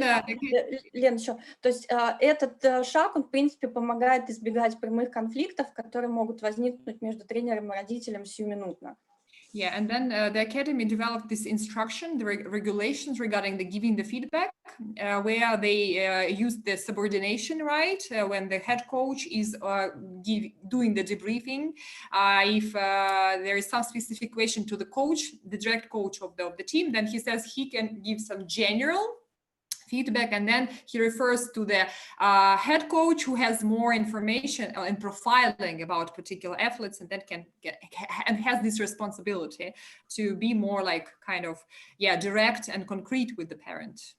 Лен, еще, то есть этот шаг, он, в принципе, помогает избегать прямых конфликтов, которые могут возникнуть между тренером и родителем сиюминутно. Yeah, and then the academy developed this instruction, the regulations regarding the giving the feedback, where they use the subordination right when the head coach is doing the debriefing. If there is some specific question to the coach, the direct coach of the team, then he says he can give some general feedback, and then he refers to the head coach who has more information and profiling about particular athletes, and then can get and has this responsibility to be more like kind of direct and concrete with the parent.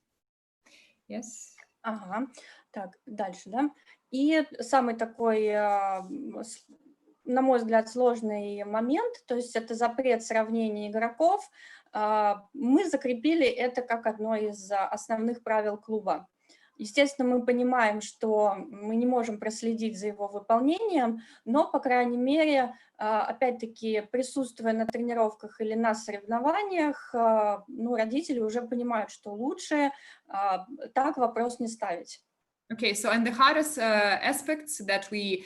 Yes. Ага, так, дальше, да. И самый такой, на мой взгляд, сложный момент, то есть это запрет сравнения игроков. Мы закрепили это как одно из основных правил клуба. Естественно, мы понимаем, что мы не можем проследить за его выполнением, но, по крайней мере, опять-таки, присутствуя на тренировках или на соревнованиях, родители уже понимают, что лучше так вопрос не ставить. Okay, so and the hardest aspects that we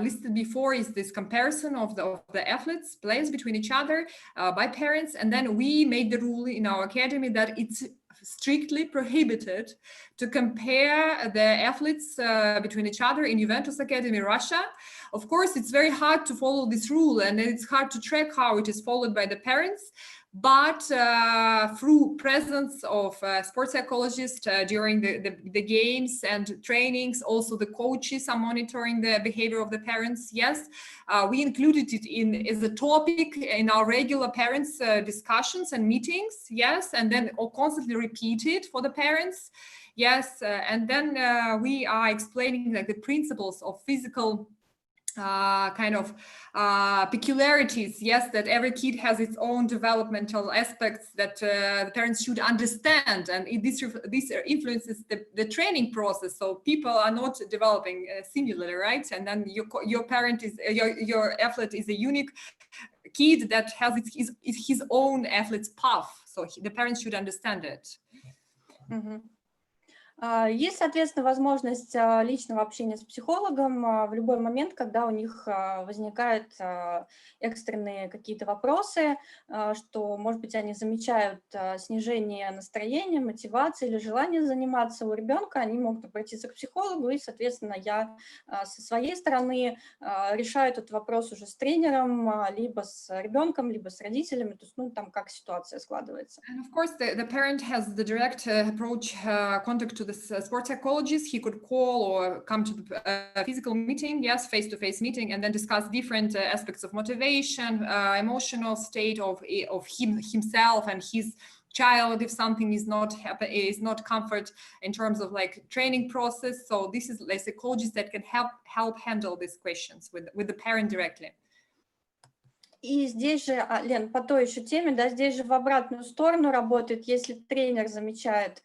listed before is this comparison of the athletes, players between each other by parents, and then we made the rule in our academy that it's strictly prohibited to compare the athletes between each other in Juventus Academy Russia. Of course, it's very hard to follow this rule, and it's hard to track how it is followed by the parents. But through presence of sports psychologists during the games and trainings, also the coaches are monitoring the behavior of the parents. Yes, we included it as a topic in our regular parents discussions and meetings. Yes, and then constantly repeat it for the parents. Yes, and then we are explaining like the principles of physical peculiarities, yes, that every kid has its own developmental aspects that the parents should understand, and this influences the training process, so people are not developing similarly, right? And then your parent is your athlete is a unique kid that has his own athlete's path, so the parents should understand it. Mm-hmm. Есть, соответственно, возможность личного общения с психологом в любой момент, когда у них возникают экстренные какие-то вопросы, что, может быть, они замечают снижение настроения, мотивации или желания заниматься у ребенка, они могут обратиться к психологу, и, соответственно, я со своей стороны решаю этот вопрос уже с тренером, либо с ребенком, либо с родителями, то есть, там как ситуация складывается. And of course, the parent has the direct approach, contact to the sports psychologist. He could call or come to the physical meeting, yes, face-to-face meeting, and then discuss different aspects of motivation, emotional state of himself and his child, if something is not comfort in terms of like training process. So this is like psychologists that can help handle these questions with the parent directly. И здесь же, Лен, по той еще теме, да, здесь же в обратную сторону работает, если тренер замечает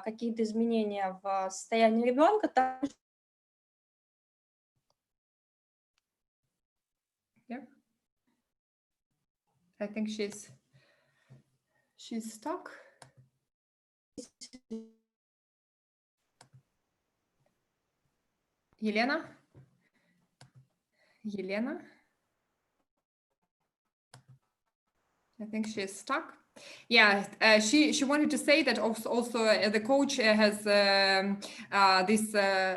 какие-то изменения в состоянии ребенка, там... Yeah. I think she's stuck. Елена? I think she's stuck. Yeah, she wanted to say that also the coach has this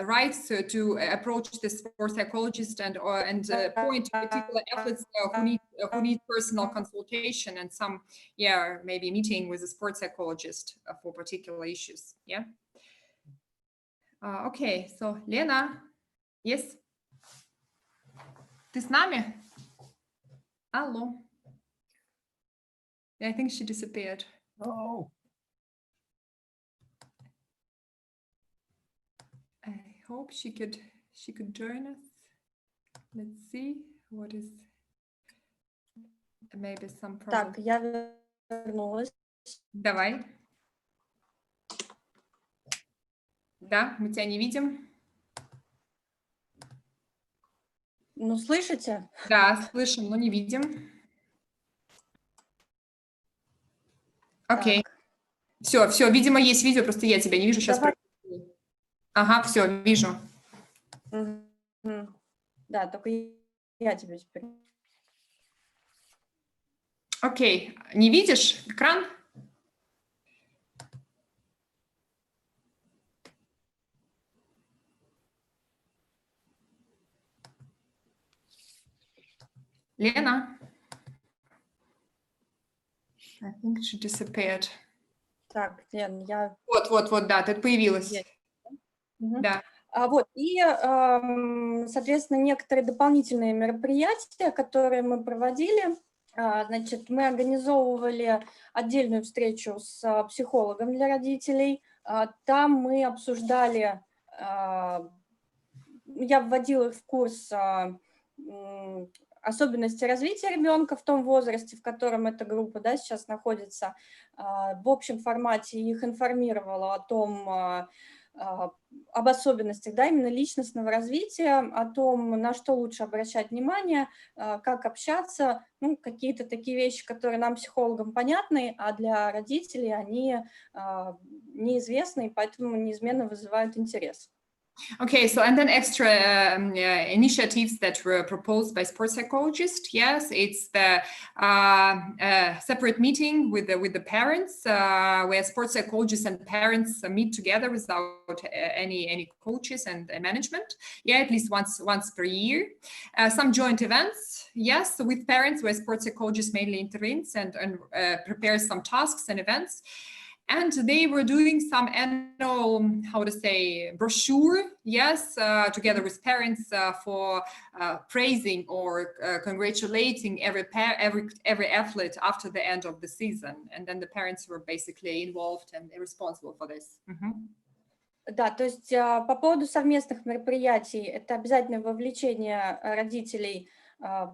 rights to approach the sports psychologist and point to particular athletes who need personal consultation and some maybe meeting with a sports psychologist for particular issues. Yeah. Okay, so Lena, yes. Ты с нами? Алло. I think she disappeared. Oh. I hope she could join us. Let's see what is maybe some problem. Так, я вернулась. Давай. Да, мы тебя не видим. Ну, слышите? Да, слышим, но не видим. Окей. Все, видимо, есть видео, просто я тебя не вижу. Сейчас. Ага, все, вижу. Да, только я тебя теперь. Окей, не видишь экран? Лена? I think she disappeared. Так, Лен, я... Вот, да, тут появилась. Есть. Мгм. Да. Вот, и, соответственно, некоторые дополнительные мероприятия, которые мы проводили, значит, мы организовывали отдельную встречу с психологом для родителей. Там мы обсуждали, я вводила их в курс особенности развития ребенка в том возрасте, в котором эта группа, да, сейчас находится, в общем формате их информировала о том, об особенностях, да, именно личностного развития, о том, на что лучше обращать внимание, как общаться, ну, какие-то такие вещи, которые нам, психологам, понятны, а для родителей они неизвестны, и поэтому неизменно вызывают интерес. Okay, so and then extra initiatives that were proposed by sports psychologists. Yes, it's the separate meeting with the parents, where sports psychologists and parents meet together without any coaches and management. Yeah, at least once per year. Some joint events. Yes, with parents, where sports psychologist mainly intervenes and prepares some tasks and events. And they were doing some annual, how to say, brochure, yes, together with parents for praising or congratulating every athlete after the end of the season. And then the parents were basically involved and responsible for this. Да, то есть по поводу совместных мероприятий, это обязательное вовлечение родителей,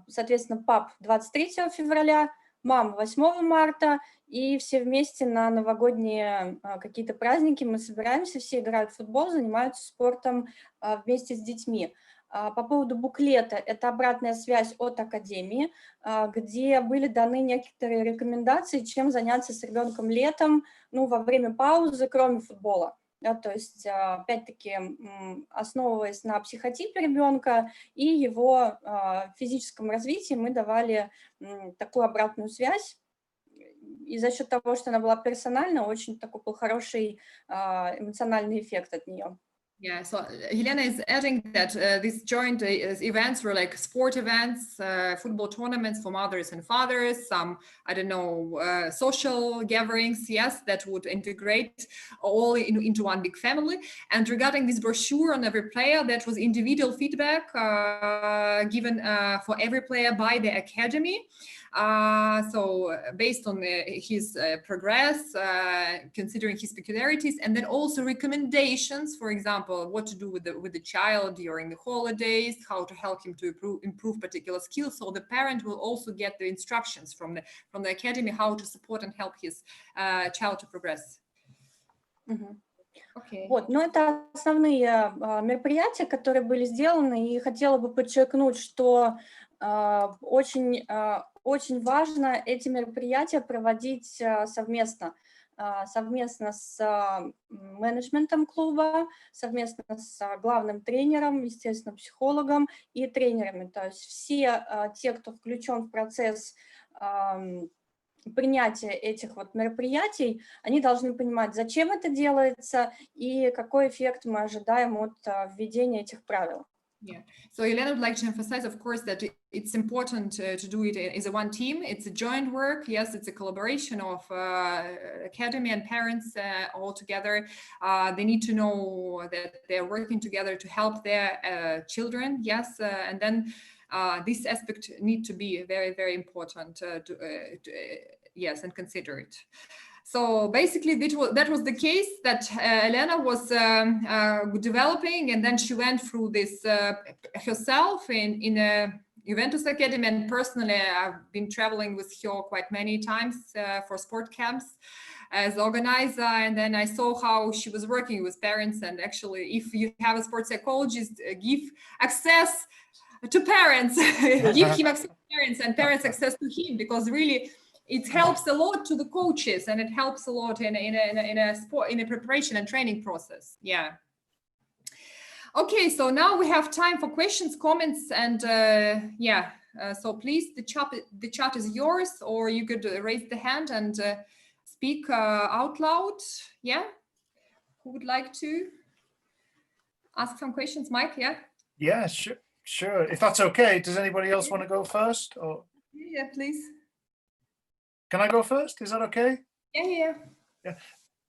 соответственно, пап 23 февраля, мам 8 марта, и все вместе на новогодние какие-то праздники мы собираемся, все играют в футбол, занимаются спортом вместе с детьми. По поводу буклета, это обратная связь от академии, где были даны некоторые рекомендации, чем заняться с ребенком летом, ну, во время паузы, кроме футбола. Да, то есть, опять-таки, основываясь на психотипе ребенка и его физическом развитии, мы давали такую обратную связь. И за счет того, что она была персональна, очень такой был хороший эмоциональный эффект от нее. Yeah, so Helena is adding that these joint events were like sport events, football tournaments for mothers and fathers, some, I don't know, social gatherings, yes, that would integrate all into one big family. And regarding this brochure on every player, that was individual feedback given for every player by the academy. So based on his progress, considering his peculiarities, and then also recommendations, for example, what to do with the child during the holidays, how to help him to improve particular skills. So the parent will also get the instructions from the academy how to support and help his child to progress. Okay. Вот, но это основные мероприятия, которые были сделаны, и хотела бы подчеркнуть, что очень важно эти мероприятия проводить совместно с менеджментом клуба, совместно с главным тренером, естественно, психологом и тренерами. То есть все те, кто включен в процесс принятия этих вот мероприятий, они должны понимать, зачем это делается и какой эффект мы ожидаем от введения этих правил. Yeah. So Helena would like to emphasize, of course, that it's important to do it as a one team. It's a joint work. Yes, it's a collaboration of academy and parents all together. They need to know that they're working together to help their children. Yes, and then this aspect need to be very, very important yes, and consider it. So basically, that was the case that Elena was developing, and then she went through this herself in a Juventus Academy, and personally, I've been traveling with her quite many times for sport camps as organizer, and then I saw how she was working with parents, and actually, if you have a sports psychologist, give access to parents, give him access to parents, and parents access to him, because really, it helps a lot to the coaches, and it helps a lot in a preparation and training process. Yeah. Okay, so now we have time for questions, comments, and yeah, So please, the chat is yours, or you could raise the hand and speak out loud. Yeah, who would like to ask some questions? Mike, yeah? Yeah, sure. If that's okay, does anybody else want to go first? Or Yeah, please. can I go first? Is that okay? Yeah.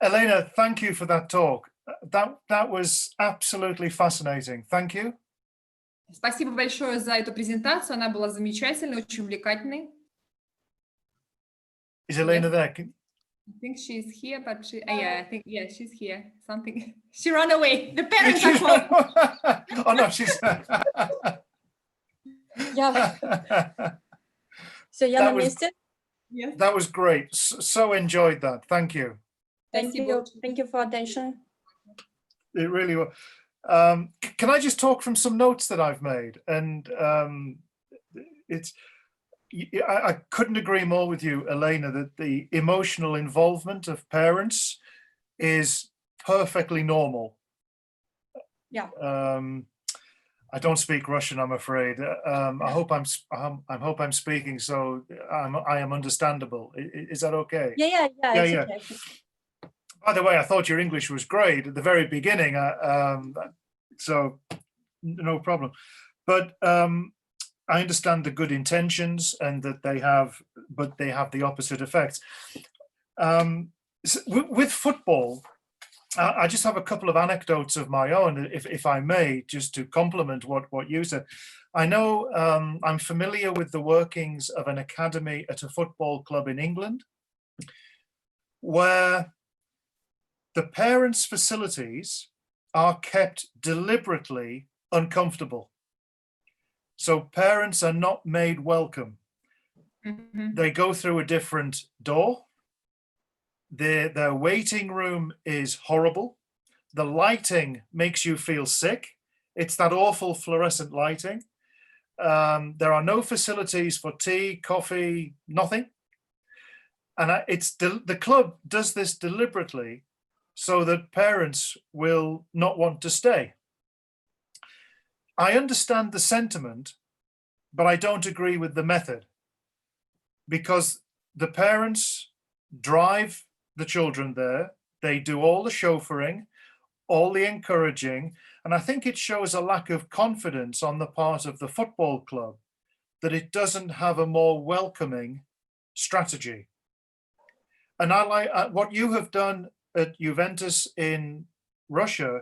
Elena, thank you for that talk. That was absolutely fascinating. Thank you. Спасибо большое за эту презентацию. Она была замечательной, очень увлекательной. Is Elena there? I think she's here, but she's here. Something. She ran away. The parents are calling. Oh no, she's. Все, я на месте. Yes. That was great. So enjoyed that. Thank you. Thank you for attention. It really was. Can I just talk from some notes that I've made? And I couldn't agree more with you, Elena, that the emotional involvement of parents is perfectly normal. Yeah. I don't speak Russian, I'm afraid. I hope I'm speaking, so I am understandable. Is that okay? Yeah. Yeah. By the way, I thought your English was great at the very beginning, so no problem. But I understand the good intentions and that they have the opposite effects. With football, I just have a couple of anecdotes of my own, if I may, just to complement what you said. I know I'm familiar with the workings of an academy at a football club in England, where the parents' facilities are kept deliberately uncomfortable. So parents are not made welcome. Mm-hmm. They go through a different door. Their waiting room is horrible. The lighting makes you feel sick. It's that awful fluorescent lighting. There are no facilities for tea, coffee, nothing. And the club does this deliberately so that parents will not want to stay. I understand the sentiment, but I don't agree with the method, because the parents drive the children there. They do all the chauffeuring, all the encouraging, and I think it shows a lack of confidence on the part of the football club that it doesn't have a more welcoming strategy. And I like what you have done at Juventus in Russia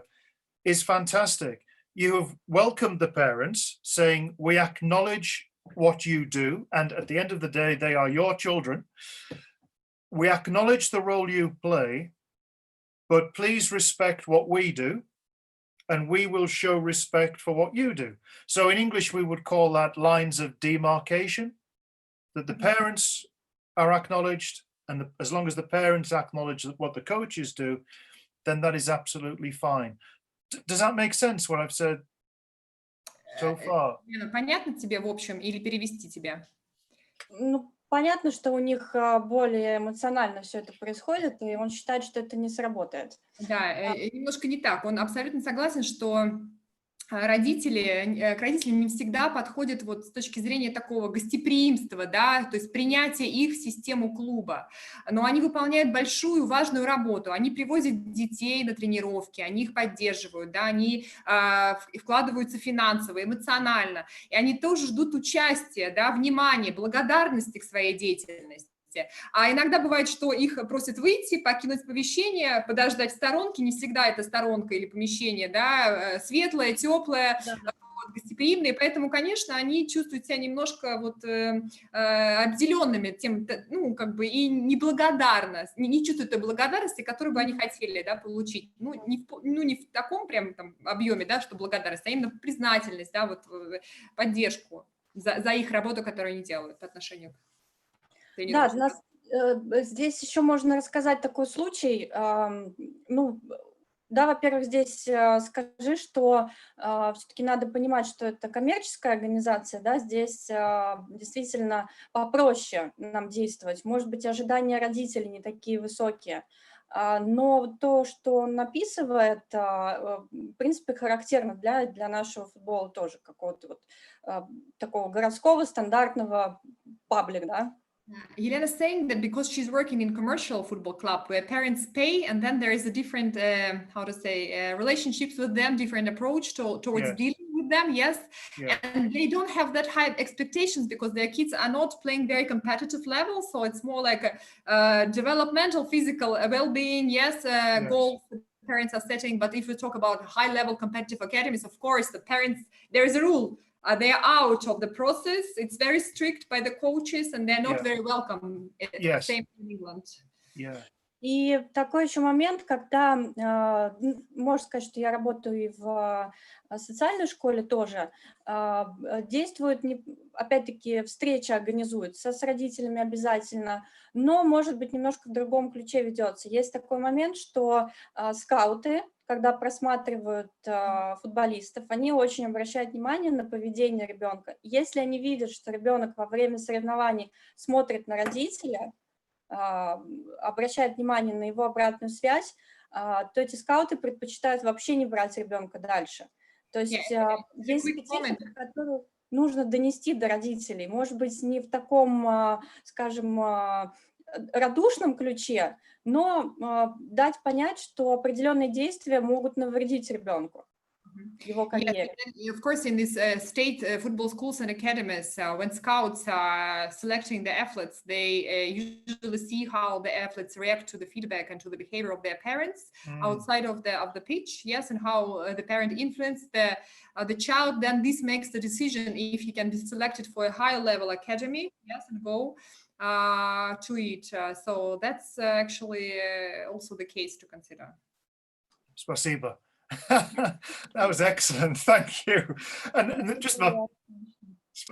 is fantastic. You have welcomed the parents, saying, we acknowledge what you do, and at the end of the day, they are your children. We acknowledge the role you play, but please respect what we do, and we will show respect for what you do. So in English, we would call that lines of demarcation, that the parents are acknowledged, and as long as the parents acknowledge what the coaches do, then that is absolutely fine. Does that make sense, what I've said so far? Понятно тебе, в общем, или перевести тебя? Ну, понятно, что у них более эмоционально все это происходит, и он считает, что это не сработает. Да, немножко не так. Он абсолютно согласен, что к родителям не всегда подходит вот с точки зрения такого гостеприимства, да, то есть принятия их в систему клуба. Но они выполняют большую, важную работу. Они привозят детей на тренировки, они их поддерживают, да, они вкладываются финансово, эмоционально, и они тоже ждут участия, да, внимания, благодарности к своей деятельности. А иногда бывает, что их просят выйти, покинуть помещение, подождать в сторонке, не всегда это сторонка или помещение, да, светлое, теплое, вот, гостеприимное, поэтому, конечно, они чувствуют себя немножко вот обделенными тем, ну, как бы, и неблагодарно, не чувствуют той благодарности, которую бы они хотели, да, получить, не в таком прям там объеме, да, что благодарность, а именно признательность, да, вот поддержку за их работу, которую они делают по отношению к Да, здесь еще можно рассказать такой случай. Ну, да, во-первых, здесь скажи, что все-таки надо понимать, что это коммерческая организация, да, здесь действительно попроще нам действовать. Может быть, ожидания родителей не такие высокие. но то, что он написывает, в принципе, характерно для нашего футбола тоже, какого-то вот такого городского стандартного паблик, да. Yelena's saying that because she's working in commercial football club where parents pay, and then there is a different, relationships with them, different approach towards Yes. dealing with them. Yes. Yeah. And they don't have that high expectations because their kids are not playing very competitive level. So it's more like a developmental, physical well-being. Yes. Yes. Goals the parents are setting. But if we talk about high level competitive academies, of course, the parents, there is a rule. They are out of the process. It's very strict by the coaches, and they're not Yeah. very welcome. Yes. Same in England. Yeah. И такой еще момент, когда, можно сказать, что я работаю и в социальной школе тоже, действует, опять-таки, встреча организуется с родителями обязательно, но, может быть, немножко в другом ключе ведется. Есть такой момент, что скауты, когда просматривают футболистов, они очень обращают внимание на поведение ребенка. Если они видят, что ребенок во время соревнований смотрит на родителя, обращает внимание на его обратную связь, то эти скауты предпочитают вообще не брать ребенка дальше. То есть есть специфика, которую нужно донести до родителей. Может быть, не в таком, скажем, радушном ключе, но дать понять, что определенные действия могут навредить ребенку. Yes, of course, in these state football schools and academies, when scouts are selecting the athletes, they usually see how the athletes react to the feedback and to the behavior of their parents outside of the pitch. Yes, and how the parent influenced the child. Then this makes the decision if he can be selected for a higher level academy. Yes, and go to it. So that's actually also the case to consider. Spasiba. That was excellent. Thank you. And just not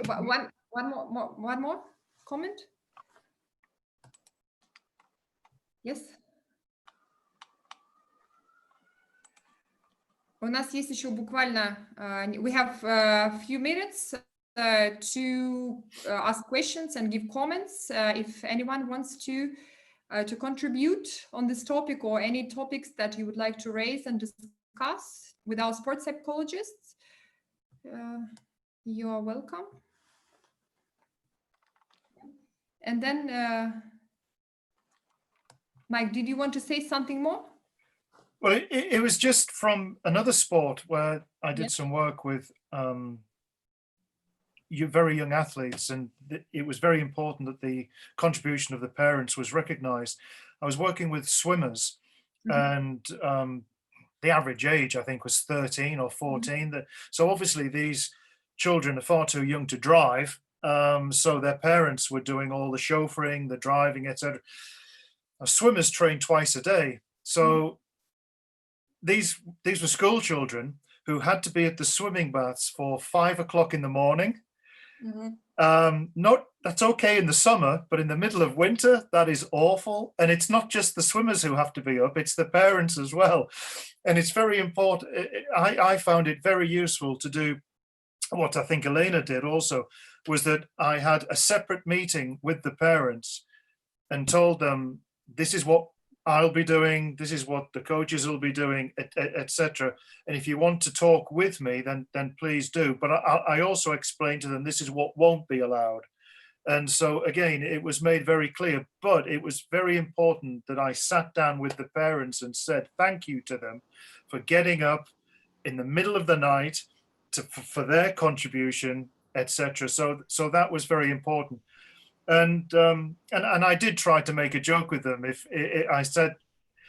one more comment. Yes. У нас есть еще буквально, we have a few minutes to ask questions and give comments. If anyone wants to contribute on this topic or any topics that you would like to raise and discuss with our sports psychologists, you are welcome. And then, Mike, did you want to say something more? Well, it was just from another sport where I did some work with very young athletes, and it was very important that the contribution of the parents was recognized. I was working with swimmers, and the average age, I think, was 13 or 14. So obviously these children are far too young to drive. So their parents were doing all the chauffeuring, the driving, etc. Swimmers train twice a day. So these were school children who had to be at the swimming baths for 5 o'clock in the morning. That's okay in the summer, but in the middle of winter, that is awful. And it's not just the swimmers who have to be up, it's the parents as well. And it's very important. I found it very useful to do what I think Elena did also, was that I had a separate meeting with the parents and told them, this is what I'll be doing, this is what the coaches will be doing, etc. And if you want to talk with me, then please do. But I also explained to them, this is what won't be allowed. And so again, it was made very clear, but it was very important that I sat down with the parents and said thank you to them for getting up in the middle of the night for their contribution, etc. So that was very important. And I did try to make a joke with them. I said,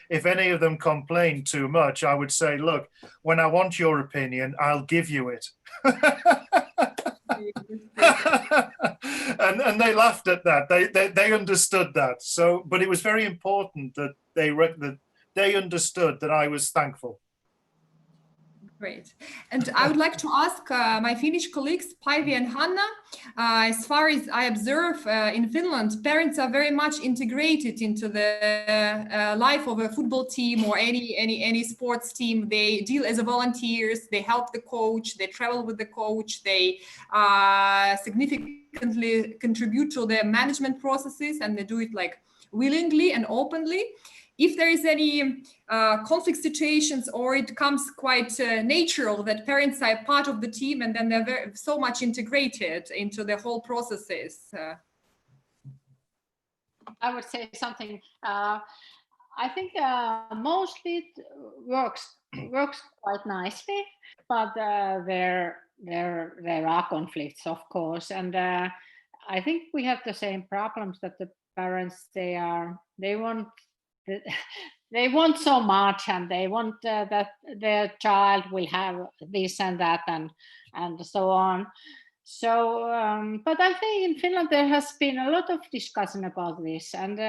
if any of them complained too much, I would say, look, when I want your opinion, I'll give you it. and they laughed at that. They understood that. So, but it was very important that they understood that I was thankful. Great. And I would like to ask my Finnish colleagues, Päivi and Hanna, as far as I observe in Finland, parents are very much integrated into the life of a football team or any sports team. They deal as volunteers, they help the coach, they travel with the coach, they significantly contribute to the management processes, and they do it like willingly and openly. if there is any conflict situations, or it comes quite natural that parents are part of the team and then they're so much integrated into the whole processes. I would say something. I think mostly it works quite nicely, but there are conflicts, of course, and I think we have the same problems that the parents they want they want so much, and they want that their child will have this and that and so on. So, but I think in Finland there has been a lot of discussion about this, and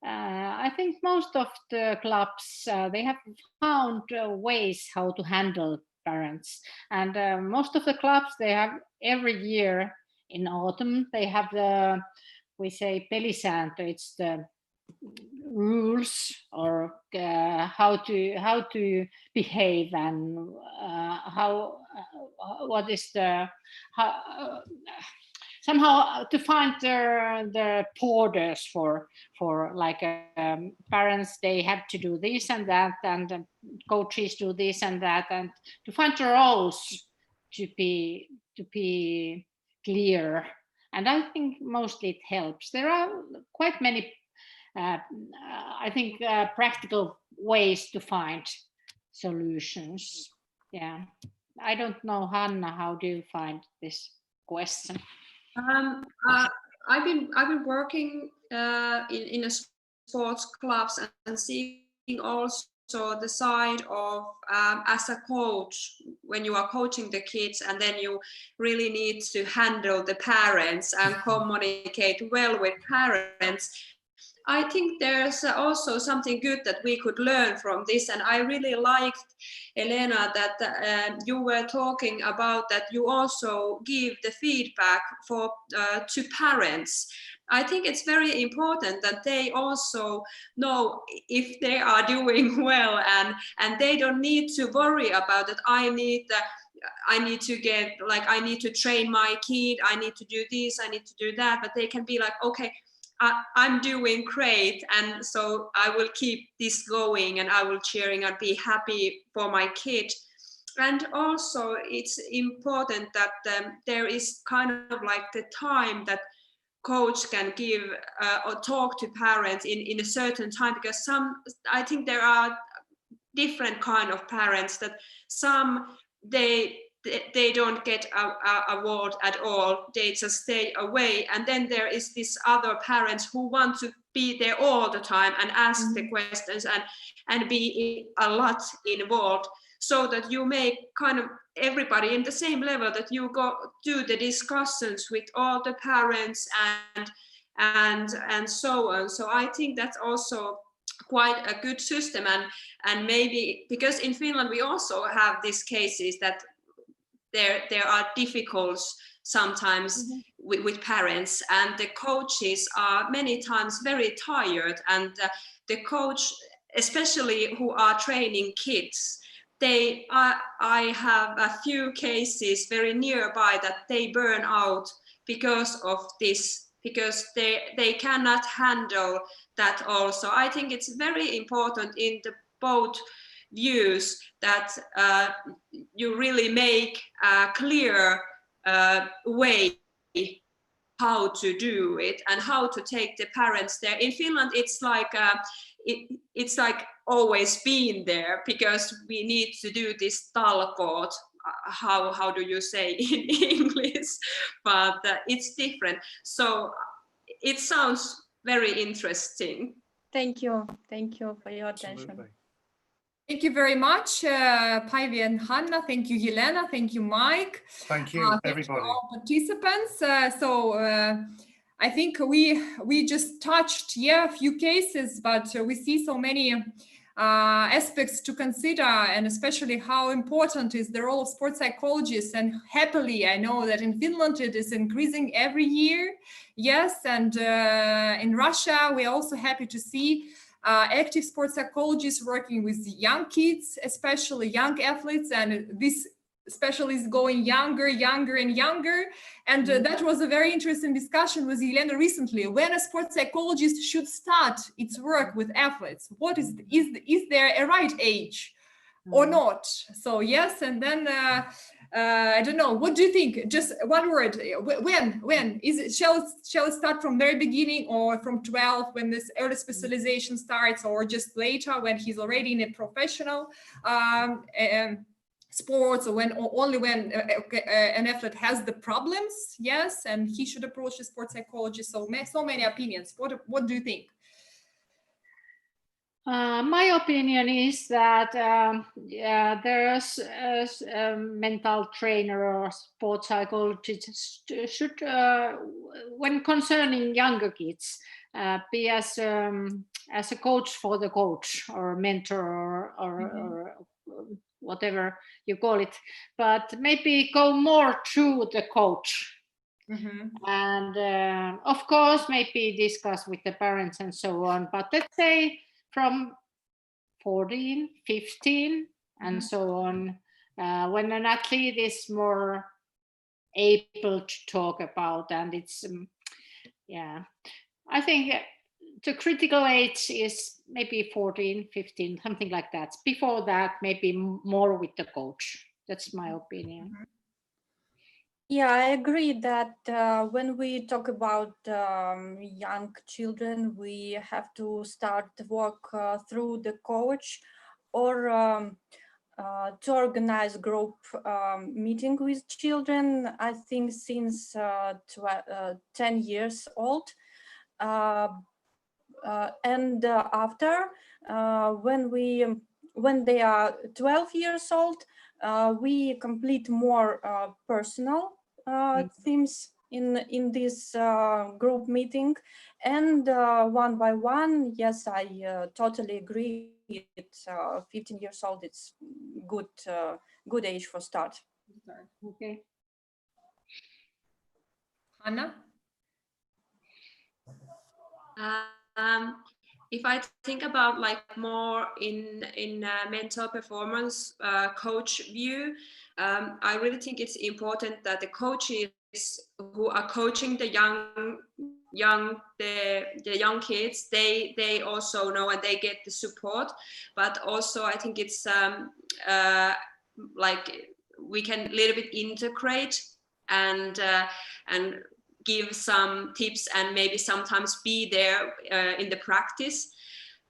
I think most of the clubs they have found ways how to handle parents, and most of the clubs they have every year in autumn they have we say pelisääntö. It's the rules or how to behave and what is the somehow to find the borders for like parents they have to do this and that, and coaches do this and that, and to find the roles to be clear. And I think mostly it helps. There are quite many I think practical ways to find solutions. Yeah, I don't know, Hanna, how do you find this question? I've been working in a sports clubs and seeing also the side of as a coach when you are coaching the kids, and then you really need to handle the parents and communicate well with parents. I think there's also something good that we could learn from this, and I really liked, Elena, that you were talking about that you also give the feedback to parents. I think it's very important that they also know if they are doing well, and they don't need to worry about that. I need to train my kid, I need to do this, I need to do that, but they can be like, okay, I'm doing great, and so I will keep this going, and I will cheering and be happy for my kid. And also it's important that there is kind of like the time that coach can give or talk to parents in a certain time, because I think there are different kind of parents, that some they don't get a word at all, they just stay away, and then there is this other parents who want to be there all the time and ask the questions and be a lot involved, so that you make kind of everybody in the same level, that you go do the discussions with all the parents and so on. So I think that's also quite a good system, and maybe because in Finland we also have these cases that there are difficulties sometimes with parents, and the coaches are many times very tired, and the coach, especially who are training kids, I have a few cases very nearby that they burn out because of this, because they cannot handle that also. I think it's very important in the both views that you really make a clear way how to do it and how to take the parents there. In Finland, it's like always been there, because we need to do this talkoot. How do you say in English? But it's different. So it sounds very interesting. Thank you for your attention. Absolutely. Thank you very much, Päivi and Hanna. Thank you, Yelena. Thank you, Mike. Thank you, everybody. Thank you all participants. I think we just touched a few cases, but we see so many aspects to consider, and especially how important is the role of sports psychologists. And happily, I know that in Finland it is increasing every year. Yes, and in Russia we're also happy to see active sports psychologists working with young kids, especially young athletes, and this specialists going younger and younger. And that was a very interesting discussion with Elena recently. When a sports psychologist should start its work with athletes, what is there a right age or not? So yes, and then I don't know, what do you think? Just one word, when is it? Shall it start from very beginning, or from 12 when this early specialization starts, or just later when he's already in a professional sports, or only when an athlete has the problems? Yes, and he should approach the sports psychologist. So many opinions. What do you think? My opinion is that there's a mental trainer or sports psychologist should, when concerning younger kids, be as a coach for the coach, or mentor, or whatever you call it, but maybe go more to the coach. And of course, maybe discuss with the parents and so on. But let's say from 14, 15, and so on, when an athlete is more able to talk about, and it's, I think the critical age is maybe 14, 15, something like that. Before that, maybe more with the coach. That's my opinion. Yeah, I agree that when we talk about young children, we have to start the work through the coach, or to organize group meeting with children. I think since 10 years old, and after, when they are 12 years old, we complete more personal themes in this group meeting, and one by one. Yes, I totally agree. It's 15 years old. It's good age for start. Okay. Anna? If I think about like more in mental performance coach view, I really think it's important that the coaches who are coaching the young kids, they also know and they get the support. But also I think it's like we can a little bit integrate and give some tips and maybe sometimes be there in the practice.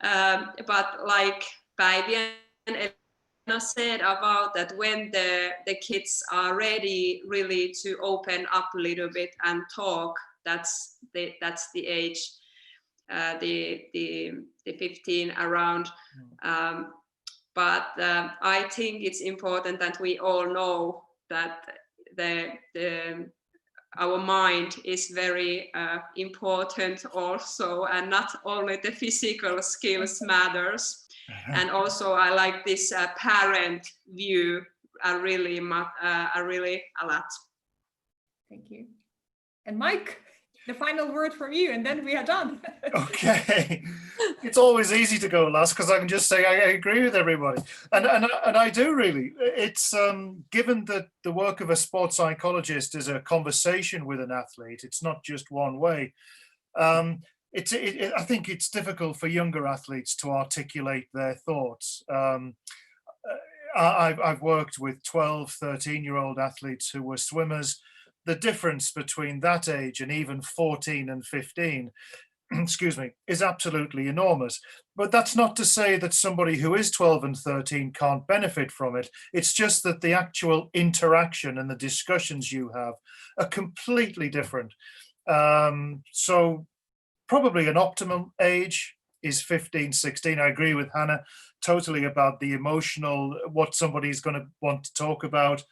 But like Päivi and Elena said about that, when the kids are ready really to open up a little bit and talk, that's the age, the 15 around. But I think it's important that we all know that our mind is very important also, and not only the physical skills matters. And also I like this parent view really a lot. Thank you. And Mike, the final word from you, and then we are done. Okay. It's always easy to go last because I can just say I agree with everybody, and I do really. It's given that the work of a sports psychologist is a conversation with an athlete. It's not just one way. I think it's difficult for younger athletes to articulate their thoughts. I've worked with 12, 13-year-old athletes who were swimmers. The difference between that age and even 14 and 15, excuse me, is absolutely enormous. But that's not to say that somebody who is 12 and 13 can't benefit from it. It's just that the actual interaction and the discussions you have are completely different. So probably an optimum age is 15, 16. I agree with Hannah totally about the emotional, what somebody's going to want to talk about.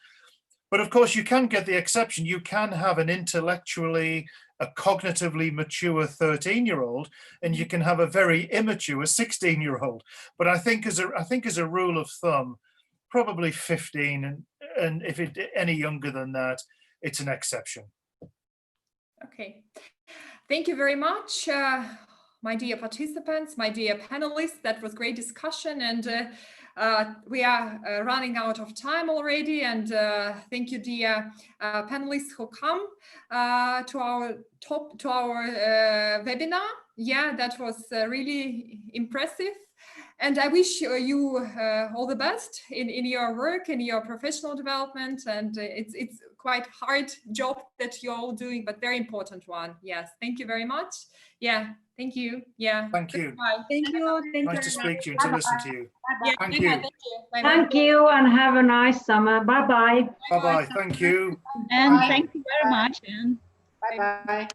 But of course, you can get the exception. You can have an intellectually, a cognitively mature 13-year-old, and you can have a very immature 16-year-old. But I think as a rule of thumb, probably 15, and if it's any younger than that, it's an exception. Okay, thank you very much, my dear participants, my dear panelists. That was great discussion, and we are running out of time already, and thank you, dear panelists who come to our webinar. Yeah, that was really impressive. And I wish you all the best in your work, in your professional development. And it's quite hard job that you're all doing, but very important one. Yes, thank you very much. Yeah, thank you. Yeah. Thank you. Goodbye. Thank you. Thank Nice you. to speak to you and to listen to you. Yeah, Thank goodbye. you. Thank you. Bye-bye. Thank you and have a nice summer. Bye-bye. Bye-bye. Thank you. And Bye. thank you very much. And Bye bye.